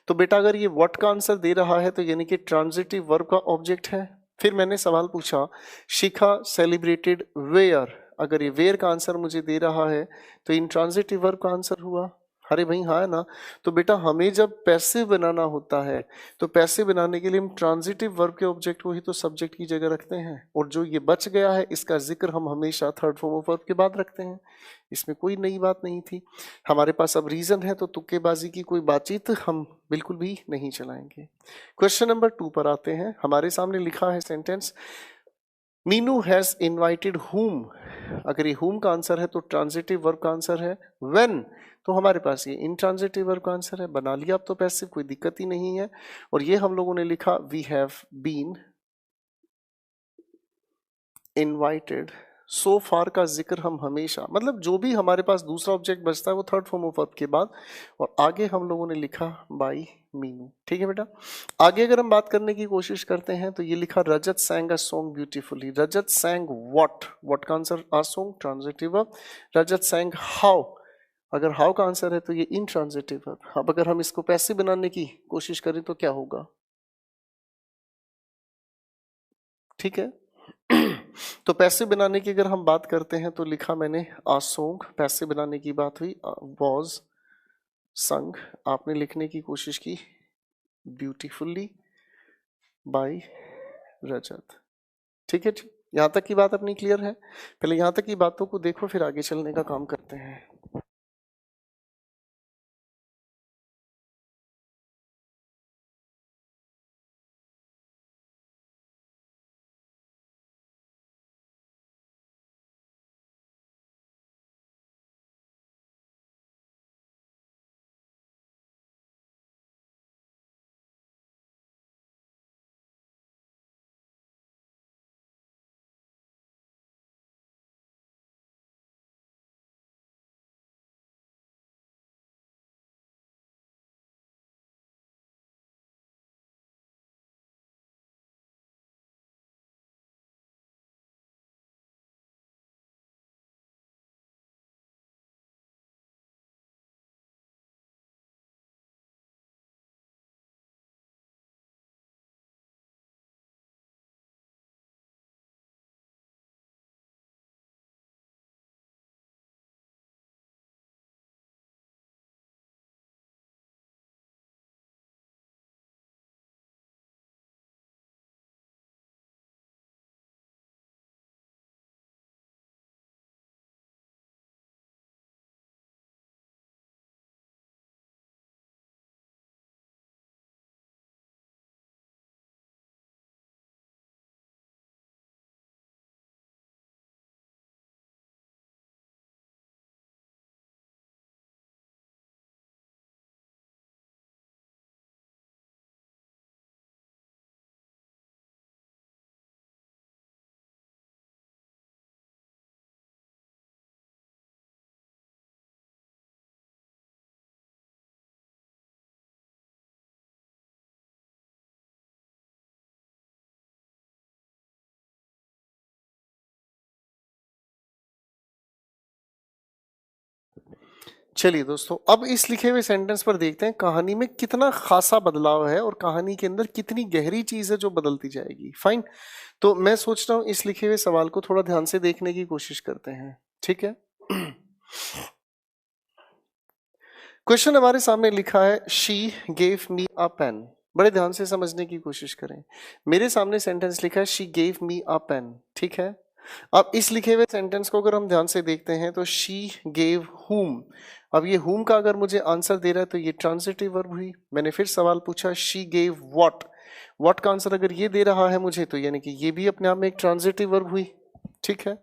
तो बेटा अगर ये व्हाट का आंसर दे रहा है तो यानी कि ट्रांजिटिव वर्ब का ऑब्जेक्ट है। फिर मैंने सवाल पूछा शिखा सेलिब्रेटेड वेयर, अगर ये वेयर का आंसर मुझे दे रहा है तो इन ट्रांजिटिव वर्ब का आंसर हुआ। अरे भाई हाँ है ना, तो बेटा हमें जब पैसिव बनाना होता है तो पैसिव बनाने के लिए हम ट्रांजिटिव वर्ब के ऑब्जेक्ट को ही तो सब्जेक्ट की जगह रखते हैं, और जो ये बच गया है इसका जिक्र हम हमेशा थर्ड फॉर्म ऑफ वर्ब के बाद रखते हैं। इसमें कोई नई बात नहीं थी। हमारे पास अब रीजन है तो तुक्केबाजी की कोई बातचीत हम बिल्कुल भी नहीं चलाएंगे। क्वेश्चन नंबर 2 पर आते हैं। हमारे सामने लिखा है सेंटेंस मीनू हैज इनवाइटेड हुम, अगर ये हुम का आंसर है तो ट्रांजिटिव वर्ब का आंसर है। व्हेन, तो हमारे पास ये इंट्रांजिटिव वर्ब का आंसर है। बना लिया अब तो पैसिव, कोई दिक्कत ही नहीं है। और ये हम लोगों ने लिखा वी हैव बीन इनवाइटेड। सो फार का जिक्र हम हमेशा, मतलब जो भी हमारे पास दूसरा ऑब्जेक्ट बचता है वो थर्ड फॉर्म ऑफ वर्ब के बाद, और आगे हम लोगों ने लिखा बाई मीनू। ठीक है बेटा, आगे अगर हम बात करने की कोशिश करते हैं तो ये लिखा रजत sang a song beautifully। Rajat sang what का answer uh song transitive verb. Rajat sang how, अगर हाउ का आंसर है तो ये इनट्रांजिटिव वर्ब। अब अगर हम इसको पैसिव बनाने की कोशिश करें तो क्या होगा। ठीक है, तो पैसे बनाने की अगर हम बात करते हैं तो लिखा मैंने आ सॉन्ग, पैसे बनाने की बात हुई वॉज संग, आपने लिखने की कोशिश की ब्यूटीफुल्ली बाय रजत। ठीक है, ठीक, यहाँ तक की बात अपनी क्लियर है। पहले यहाँ तक की बातों को देखो फिर आगे चलने का काम करते हैं। चलिए दोस्तों, अब इस लिखे हुए सेंटेंस पर देखते हैं कहानी में कितना खासा बदलाव है और कहानी के अंदर कितनी गहरी चीज है जो बदलती जाएगी। फाइन। तो मैं सोच रहा हूं इस लिखे हुए सवाल को थोड़ा ध्यान से देखने की कोशिश करते हैं। ठीक है। क्वेश्चन हमारे सामने लिखा है, she gave me a pen. बड़े ध्यान से समझने की कोशिश करें। मेरे सामने सेंटेंस लिखा है, she gave me a pen. ठीक है। अब इस लिखे हुए सेंटेंस को अगर हम ध्यान से देखते हैं तो शी गेव हुम। अब ये हुम का अगर मुझे आंसर दे रहा है तो ये ट्रांजिटिव वर्ब हुई। मैंने फिर सवाल पूछा, शी गेव व्हाट। व्हाट का आंसर अगर ये दे रहा है मुझे तो यानी कि ये भी अपने आप में एक ट्रांजिटिव वर्ब हुई। ठीक है।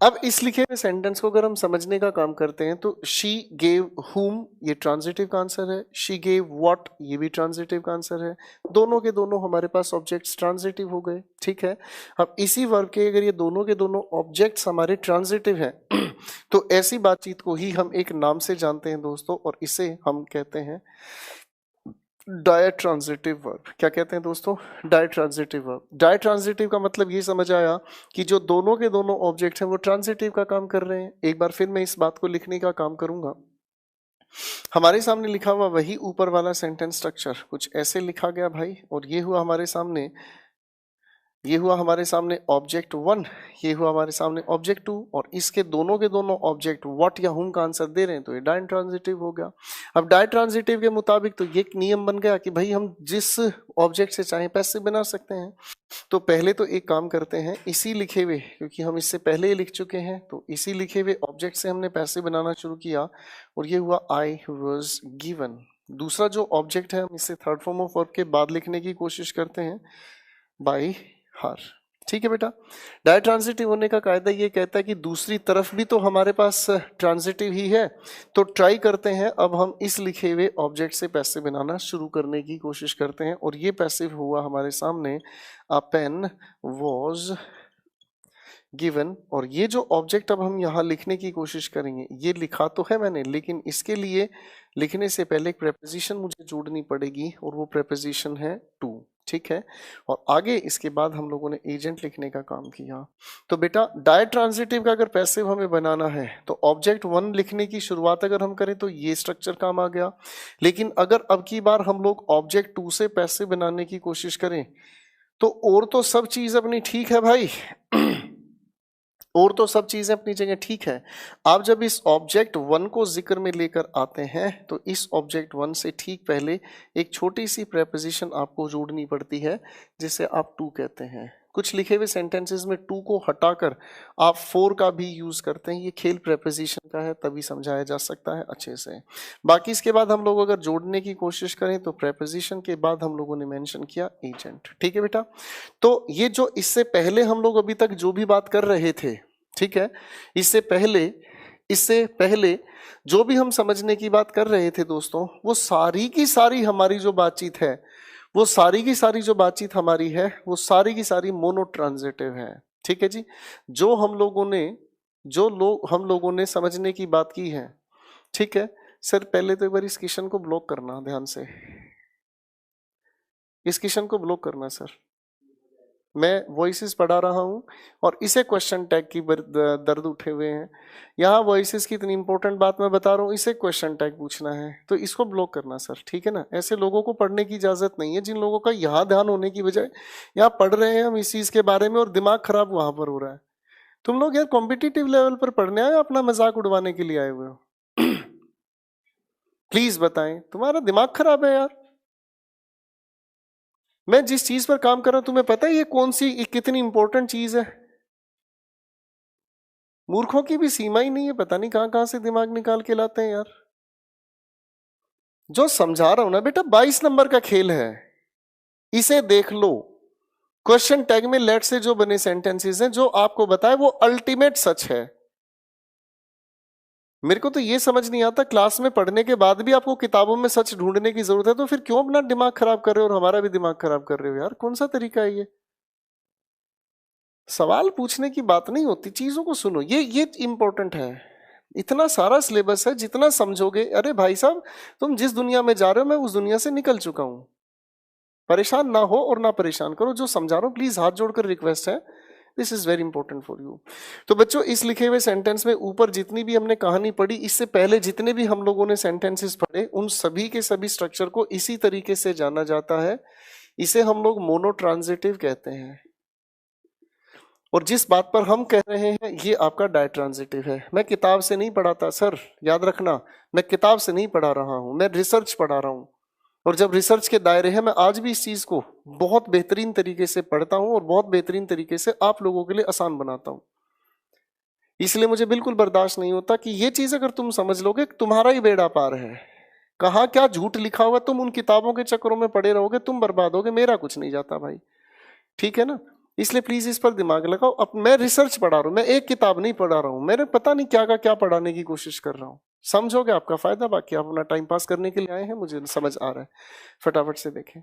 अब इस लिखे हुए सेंटेंस को अगर हम समझने का काम करते हैं तो शी गेव हुम ये ट्रांजिटिव का आंसर है, शी गेव व्हाट ये भी ट्रांजिटिव का आंसर है। दोनों के दोनों हमारे पास ऑब्जेक्ट्स ट्रांजिटिव हो गए। ठीक है। अब इसी वर्ब के अगर ये दोनों के दोनों ऑब्जेक्ट्स हमारे ट्रांजिटिव हैं तो ऐसी बातचीत को ही हम एक नाम से जानते हैं दोस्तों, और इसे हम कहते हैं डायट्रांजिटिव वर्ब। क्या कहते हैं दोस्तों? डायट्रांजिटिव वर्ब। डायट्रांजिटिव का मतलब ये समझ आया कि जो दोनों के दोनों ऑब्जेक्ट हैं वो ट्रांजिटिव का काम कर रहे हैं। एक बार फिर मैं इस बात को लिखने का काम करूंगा। हमारे सामने लिखा हुआ वही ऊपर वाला सेंटेंस स्ट्रक्चर कुछ ऐसे लिखा गया भाई, और ये हुआ हमारे सामने ऑब्जेक्ट वन, ये हुआ हमारे सामने ऑब्जेक्ट टू, और इसके दोनों के दोनों ऑब्जेक्ट व्हाट या हुम का आंसर दे रहे हैं तो ये डाय ट्रांजिटिव हो गया। अब डाय ट्रांजिटिव के मुताबिक तो ये एक नियम बन गया कि भाई हम जिस ऑब्जेक्ट से चाहे पैसिव बना सकते हैं। तो पहले तो एक काम करते हैं, इसी लिखे हुए, क्योंकि हम इससे पहले ही लिख चुके हैं तो इसी लिखे हुए ऑब्जेक्ट से हमने पैसिव बनाना शुरू किया, और ये हुआ आई वॉज गिवन। दूसरा जो ऑब्जेक्ट है हम इसे थर्ड फॉर्म ऑफ वर्ब के बाद लिखने की कोशिश करते हैं, बाई हर। ठीक है बेटा। डाय ट्रांजिटिव होने का कायदा ये कहता है कि दूसरी तरफ भी तो हमारे पास ट्रांजिटिव ही है। तो ट्राई करते हैं, अब हम इस लिखे हुए ऑब्जेक्ट से पैसिव बनाना शुरू करने की कोशिश करते हैं, और ये पैसिव हुआ हमारे सामने, अ पेन वॉज गिवन। और ये जो ऑब्जेक्ट अब हम यहाँ लिखने की कोशिश करेंगे, ये लिखा तो है मैंने, लेकिन इसके लिए लिखने से पहले एक प्रेपोजिशन मुझे जोड़नी पड़ेगी, और वो प्रेपोजिशन है टू। ठीक है। और आगे इसके बाद हम लोगों ने एजेंट लिखने का काम किया। तो बेटा डाय ट्रांजिटिव का अगर पैसिव हमें बनाना है तो ऑब्जेक्ट वन लिखने की शुरुआत अगर हम करें तो ये स्ट्रक्चर काम आ गया। लेकिन अगर अब की बार हम लोग ऑब्जेक्ट टू से पैसिव बनाने की कोशिश करें तो और तो सब चीज अपनी ठीक है भाई और तो सब चीजें अपनी जगह ठीक है। आप जब इस ऑब्जेक्ट वन को जिक्र में लेकर आते हैं तो इस ऑब्जेक्ट वन से ठीक पहले एक छोटी सी प्रेपोजिशन आपको जोड़नी पड़ती है जिसे आप टू कहते हैं। कुछ लिखे हुए सेंटेंसेस में टू को हटाकर आप फोर का भी यूज करते हैं। ये खेल प्रेपोजिशन का है, तभी समझाया जा सकता है अच्छे से। बाकी इसके बाद हम लोग अगर जोड़ने की कोशिश करें तो प्रेपोजिशन के बाद हम लोगों ने मेंशन किया एजेंट। ठीक है बेटा। तो ये जो इससे पहले हम लोग अभी तक जो भी बात कर रहे थे, ठीक है, इससे पहले जो भी हम समझने की बात कर रहे थे दोस्तों, वो सारी की सारी हमारी जो बातचीत है, वो सारी की सारी जो बातचीत हमारी है, वो सारी की सारी मोनोट्रांजिटिव है। ठीक है जी। जो हम लोगों ने समझने की बात की है। ठीक है सर, पहले तो एक बार इस किशन को ब्लॉक करना, ध्यान से इस किशन को ब्लॉक करना सर। मैं वॉइसेस पढ़ा रहा हूँ और इसे क्वेश्चन टैग की दर्द उठे हुए हैं। यहाँ वॉइसेस की इतनी इंपॉर्टेंट बात मैं बता रहा हूँ, इसे क्वेश्चन टैग पूछना है तो इसको ब्लॉक करना सर। ठीक है ना। ऐसे लोगों को पढ़ने की इजाजत नहीं है जिन लोगों का यहाँ ध्यान होने की बजाय यहाँ पढ़ रहे हैं हम इस चीज के बारे में और दिमाग खराब वहां पर हो रहा है। तुम लोग यार कॉम्पिटिटिव लेवल पर पढ़ने आए अपना मजाक उड़वाने के लिए आए हुए हो? प्लीज बताएं, तुम्हारा दिमाग खराब है यार। मैं जिस चीज पर काम कर रहा हूं तुम्हें पता है ये कौन सी कितनी इंपॉर्टेंट चीज है? मूर्खों की भी सीमा ही नहीं है, पता नहीं कहां कहां से दिमाग निकाल के लाते हैं यार। जो समझा रहा हूं ना बेटा, 22 नंबर का खेल है, इसे देख लो। क्वेश्चन टैग में लेट से जो बने सेंटेंसेस हैं, जो आपको बताए वो अल्टीमेट सच है। मेरे को तो ये समझ नहीं आता, क्लास में पढ़ने के बाद भी आपको किताबों में सच ढूंढने की जरूरत है, तो फिर क्यों अपना दिमाग खराब कर रहे हो और हमारा भी दिमाग खराब कर रहे हो यार? कौन सा तरीका है ये? सवाल पूछने की बात नहीं होती, चीजों को सुनो, ये इंपॉर्टेंट है। इतना सारा सिलेबस है, जितना समझोगे। अरे भाई साहब, तुम जिस दुनिया में जा रहे हो मैं उस दुनिया से निकल चुका हूं। परेशान ना हो और ना परेशान करो। जो समझा रहा हूं प्लीज हाथ जोड़कर रिक्वेस्ट है, this is very important for you. तो बच्चों, इस लिखे हुए सेंटेंस में ऊपर जितनी भी हमने कहानी पढ़ी, इससे पहले जितने भी हम लोगों ने सेंटेंसेस पढ़े, उन सभी के सभी स्ट्रक्चर को इसी तरीके से जाना जाता है। इसे हम लोग मोनो ट्रांजिटिव कहते हैं। और जिस बात पर हम कह रहे हैं ये आपका डायट्रांजिटिव है। मैं किताब से नहीं पढ़ाता सर, याद रखना, मैं किताब से नहीं पढ़ा रहा हूं, मैं रिसर्च पढ़ा रहा हूं। और जब रिसर्च के दायरे हैं, मैं आज भी इस चीज को बहुत बेहतरीन तरीके से पढ़ता हूं और बहुत बेहतरीन तरीके से आप लोगों के लिए आसान बनाता हूं। इसलिए मुझे बिल्कुल बर्दाश्त नहीं होता कि ये चीज अगर तुम समझ लोगे, तुम्हारा ही बेड़ा पार है। कहाँ क्या झूठ लिखा हुआ, तुम उन किताबों के चक्करों में पड़े रहोगे, तुम बर्बाद होगे, मेरा कुछ नहीं जाता भाई। ठीक है ना? इसलिए प्लीज इस पर दिमाग लगाओ। अब मैं रिसर्च पढ़ा रहा हूं, मैं एक किताब नहीं पढ़ा रहा हूं, मैंने पता नहीं क्या का क्या पढ़ाने की कोशिश कर रहा हूं। समझोगे आपका फायदा, बाकी आप अपना टाइम पास करने के लिए आए हैं, मुझे समझ आ रहा है। फटाफट से देखें।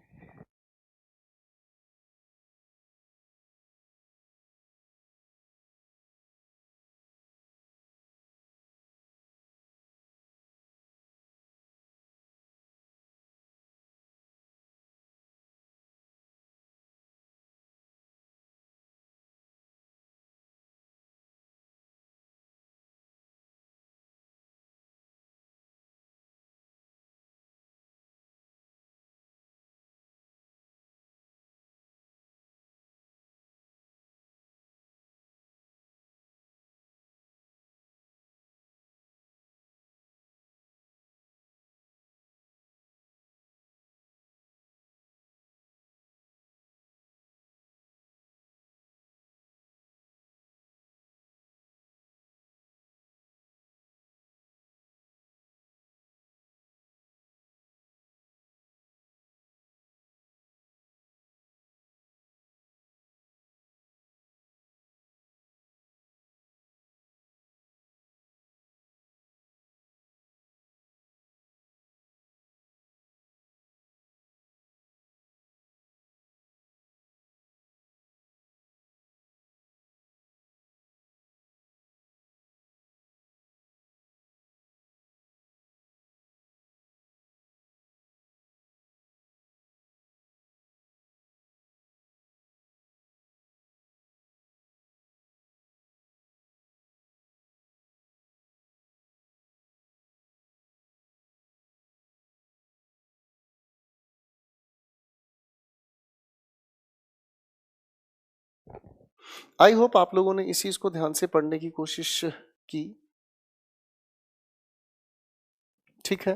आई होप आप लोगों ने इस चीज को ध्यान से पढ़ने की कोशिश की। ठीक है।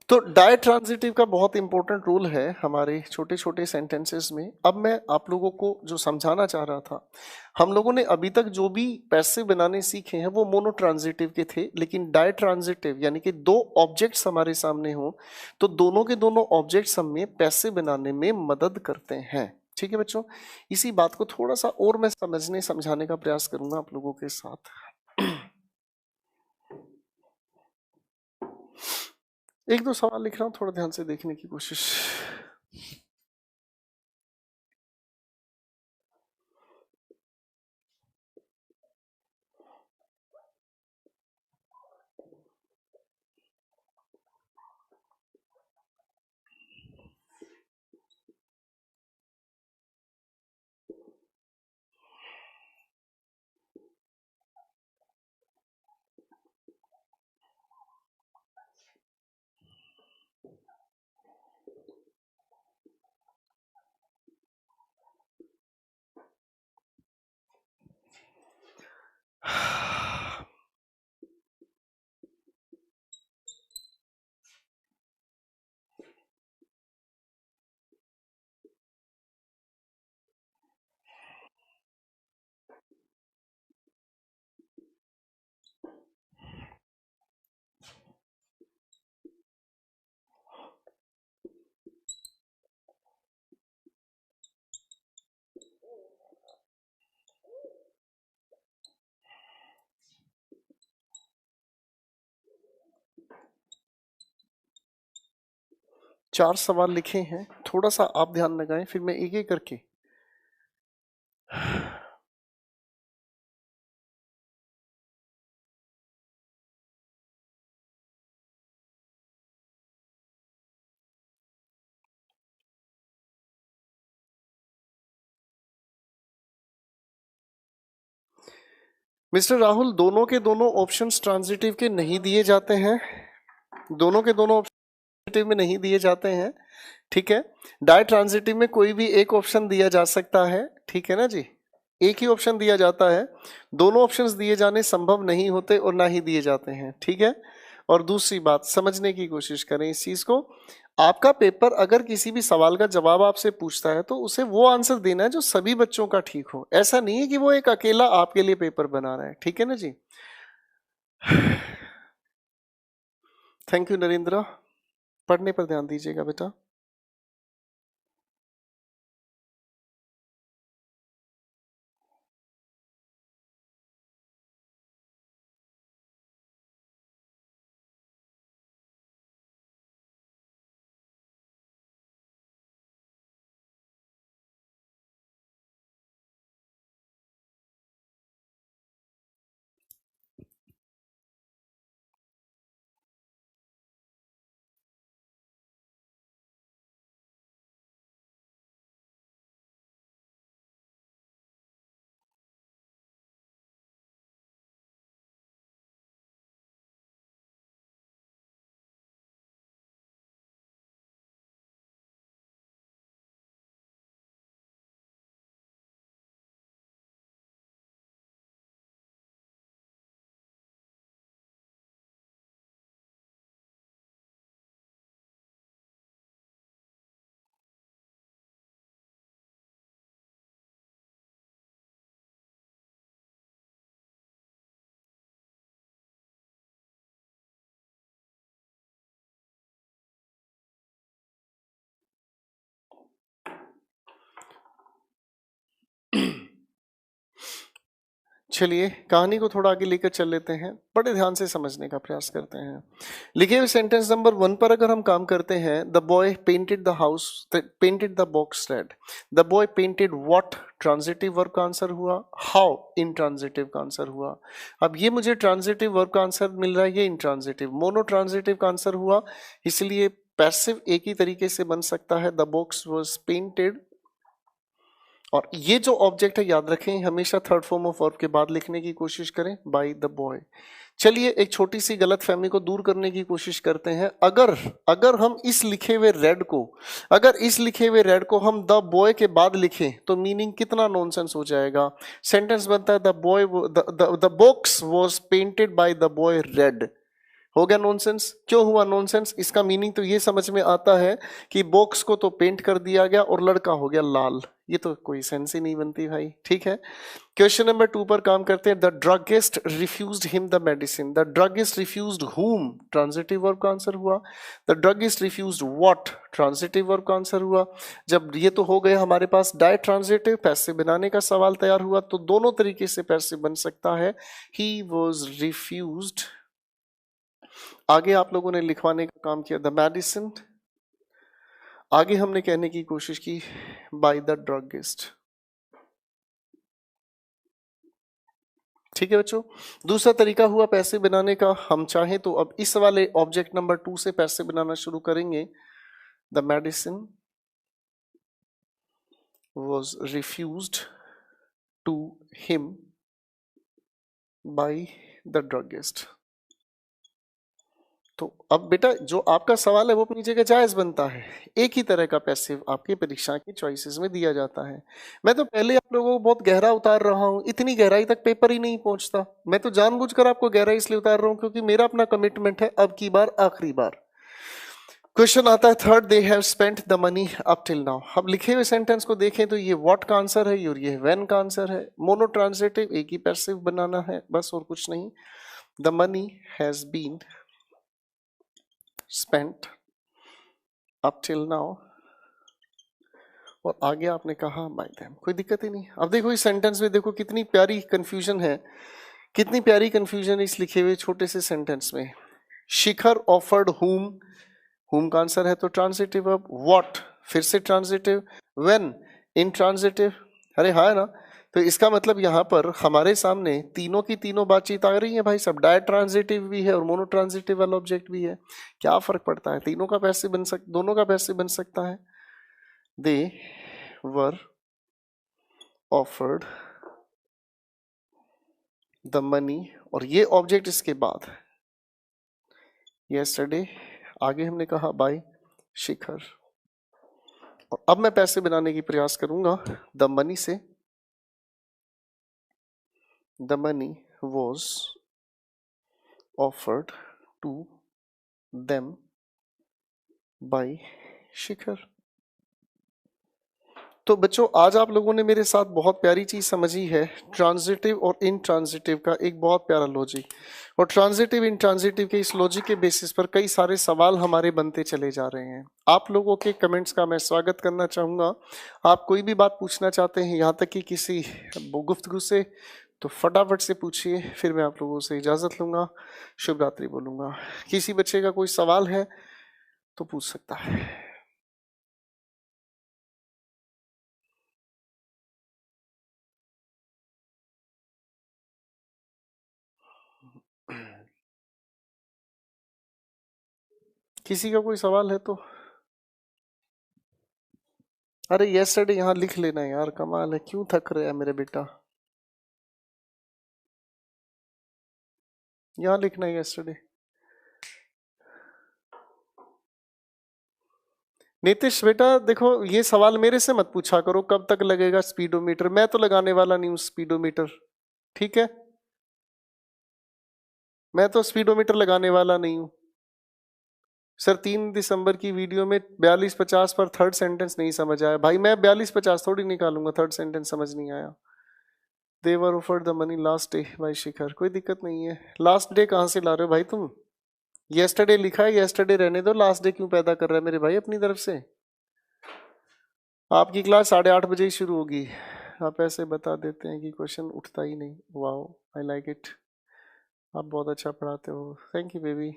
तो डायट्रांजिटिव का बहुत इंपॉर्टेंट रोल है हमारे छोटे छोटे सेंटेंसेस में। अब मैं आप लोगों को जो समझाना चाह रहा था, हम लोगों ने अभी तक जो भी पैसिव बनाने सीखे हैं वो मोनो ट्रांजिटिव के थे, लेकिन डायट्रांजिटिव यानी कि दो ऑब्जेक्ट्स हमारे सामने हो तो दोनों के दोनों ऑब्जेक्ट्स हमें पैसिव बनाने में मदद करते हैं। ठीक है बच्चों, इसी बात को थोड़ा सा और मैं समझने समझाने का प्रयास करूंगा आप लोगों के साथ। एक दो सवाल लिख रहा हूं, थोड़ा ध्यान से देखने की कोशिश। 4 सवाल लिखे हैं, थोड़ा सा आप ध्यान लगाएं, फिर मैं एक एक करके मिस्टर राहुल, दोनों के दोनों ऑप्शंस ट्रांजिटिव के नहीं दिए जाते हैं, दोनों के दोनों ट्रांजिटिव में नहीं दिए जाते हैं, ठीक है। डाई ट्रांजिटिव में कोई भी एक ऑप्शन दिया जा सकता है, ठीक है ना जी, एक ही ऑप्शन दिया जाता है, दोनों ऑप्शंस दिए जाने संभव नहीं होते और ना ही दिए जाते हैं, ठीक है। और दूसरी बात, समझने की कोशिश करें इस चीज को, आपका पेपर अगर किसी भी सवाल का जवाब आपसे पूछता है तो उसे वो आंसर देना है जो सभी बच्चों का ठीक हो, ऐसा नहीं है कि वो एक अकेला आपके लिए पेपर बना रहा है, ठीक है ना जी। थैंक यू नरेंद्र, पढ़ने पर ध्यान दीजिएगा बेटा। चलिए कहानी को थोड़ा आगे लेकर चल लेते हैं, बड़े ध्यान से समझने का प्रयास करते हैं। लिखे हुए सेंटेंस नंबर 1 पर अगर हम काम करते हैं, the boy painted the house, painted the box red, the boy painted what, transitive verb का आंसर हुआ, हाउ इन ट्रांजिटिव का आंसर हुआ। अब ये मुझे ट्रांजिटिव वर्ब का आंसर मिल रहा है, ये इन ट्रांजिटिव, मोनो ट्रांजिटिव का आंसर हुआ, इसलिए पैसिव एक ही तरीके से बन सकता है, द बॉक्स वाज पेंटेड। और ये जो ऑब्जेक्ट है याद रखें, हमेशा थर्ड फॉर्म ऑफ वर्ब के बाद लिखने की कोशिश करें, बाय द बॉय। चलिए एक छोटी सी गलतफहमी को दूर करने की कोशिश करते हैं। अगर हम इस लिखे हुए रेड को हम द बॉय के बाद लिखें तो मीनिंग कितना नॉनसेंस हो जाएगा। सेंटेंस बनता है the box was painted by the boy red, हो गया नॉनसेंस। क्यों हुआ नॉनसेंस? इसका मीनिंग तो ये समझ में आता है कि बॉक्स को तो पेंट कर दिया गया और लड़का हो गया लाल, ये तो कोई सेंस ही नहीं बनती भाई, ठीक है। क्वेश्चन नंबर 2 पर काम करते हैं। The druggist refused him the medicine, the druggist refused whom, transitive verb का आंसर हुआ। The druggist refused what, transitive verb का आंसर हुआ। जब ये तो हो गया हमारे पास डाई ट्रांजिटिव, पैसिव बनाने का सवाल तैयार हुआ, तो दोनों तरीके से पैसिव बन सकता है, ही वाज रिफ्यूज्ड। आगे आप लोगों ने लिखवाने का काम किया द मेडिसिन, आगे हमने कहने की कोशिश की बाय द ड्रगिस्ट, ठीक है बच्चों। दूसरा तरीका हुआ पैसे बनाने का, हम चाहें तो अब इस वाले ऑब्जेक्ट नंबर 2 से पैसे बनाना शुरू करेंगे। The medicine was refused to him by the druggist. तो अब बेटा जो आपका सवाल है वो अपनी जगह जायज बनता है, एक ही तरह का पैसिव आपकी परीक्षा की चॉइसेस में दिया जाता है। मैं तो पहले आप लोगों को बहुत गहरा उतार रहा हूं, इतनी गहराई तक पेपर ही नहीं पहुंचता। मैं तो जानबूझकर आपको गहराई इसलिए उतार रहा हूं क्योंकि मेरा अपना कमिटमेंट है, अब की बार आखिरी बार। क्वेश्चन आता है third, they have spent the money up till now. अब लिखे हुए सेंटेंस को देखें तो ये व्हाट का आंसर है और ये व्हेन का आंसर है। मोनो ट्रांजिटिव, एक ही पैसिव बनाना है बस और कुछ नहीं। The money has been spent up till now, और आगे आपने कहा by them, कोई दिक्कत ही नहीं। अब देखो इस सेंटेंस में देखो कितनी प्यारी कंफ्यूजन है, कितनी प्यारी कंफ्यूजन इस लिखे हुए छोटे से सेंटेंस में। शिखर ऑफर्ड whom whom का आंसर है तो ट्रांजिटिव वर्ब, what फिर से ट्रांजिटिव, when इंट्रांजिटिव, अरे हाँ ना। तो इसका मतलब यहाँ पर हमारे सामने तीनों की तीनों बातचीत आ रही है भाई सब, डायट्रांजिटिव भी है और मोनोट्रांजिटिव वाला ऑब्जेक्ट भी है। क्या फर्क पड़ता है, तीनों का पैसिव बन सक दोनों का पैसिव बन सकता है। दे वर ऑफर्ड द मनी, और ये ऑब्जेक्ट इसके बाद यस्टरडे, आगे हमने कहा बाय शिखर। और अब मैं पैसे बनाने की प्रयास करूंगा द मनी से। The money was offered to them by Shikhar. तो बच्चों आज आप लोगों ने मेरे साथ बहुत प्यारी चीज समझी है, ट्रांजिटिव और इनट्रांजिटिव का एक बहुत प्यारा लॉजिक। और ट्रांजिटिव इनट्रांजिटिव के इस लॉजिक के बेसिस पर कई सारे सवाल हमारे बनते चले जा रहे हैं। आप लोगों के कमेंट्स का मैं स्वागत करना चाहूंगा। आप कोई भी बात पूछना चाहते हैं यहाँ तक कि किसी गुफ्तगू से, तो फटाफट से पूछिए, फिर मैं आप लोगों से इजाजत लूंगा, शुभ रात्रि बोलूंगा। किसी बच्चे का कोई सवाल है तो पूछ सकता है। किसी का कोई सवाल है तो, अरे यस्टरडे यहाँ लिख लेना यार, कमाल है, क्यों थक रहा है मेरे बेटा, यहाँ लिखना है यस्टरडे। नीतीश बेटा देखो, ये सवाल मेरे से मत पूछा करो कब तक लगेगा स्पीडोमीटर, मैं तो लगाने वाला नहीं हूँ स्पीडोमीटर, ठीक है, मैं तो स्पीडोमीटर लगाने वाला नहीं हूँ। सर 3 दिसंबर की वीडियो में 42-50 पर थर्ड सेंटेंस नहीं समझ आया, भाई मैं 42-50 थोड़ी निकालूंगा, थर्ड सेंटेंस समझ नहीं आया। They were offered the money last day by Shikhar, कोई दिक्कत नहीं है। लास्ट डे कहाँ से ला रहे हो भाई तुम, यस्टरडे लिखा है, यस्टरडे रहने दो, लास्ट डे क्यों पैदा कर रहा है मेरे भाई अपनी तरफ से। आपकी क्लास 8:30 बजे ही शुरू होगी, आप ऐसे बता देते हैं कि क्वेश्चन उठता ही नहीं। वाओ, आई लाइक इट, आप बहुत अच्छा पढ़ाते हो, थैंक यू बेबी।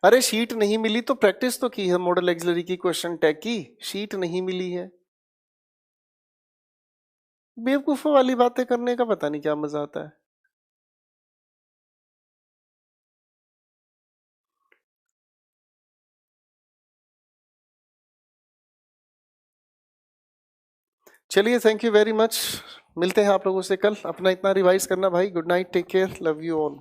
अरे शीट नहीं मिली तो प्रैक्टिस तो की है, मॉडल एक्सिलरी की क्वेश्चन टैग की, शीट नहीं मिली है, बेवकूफों वाली बातें करने का पता नहीं क्या मजा आता है। चलिए थैंक यू वेरी मच, मिलते हैं आप लोगों से कल। अपना इतना रिवाइज करना भाई, good night, take care, love you all.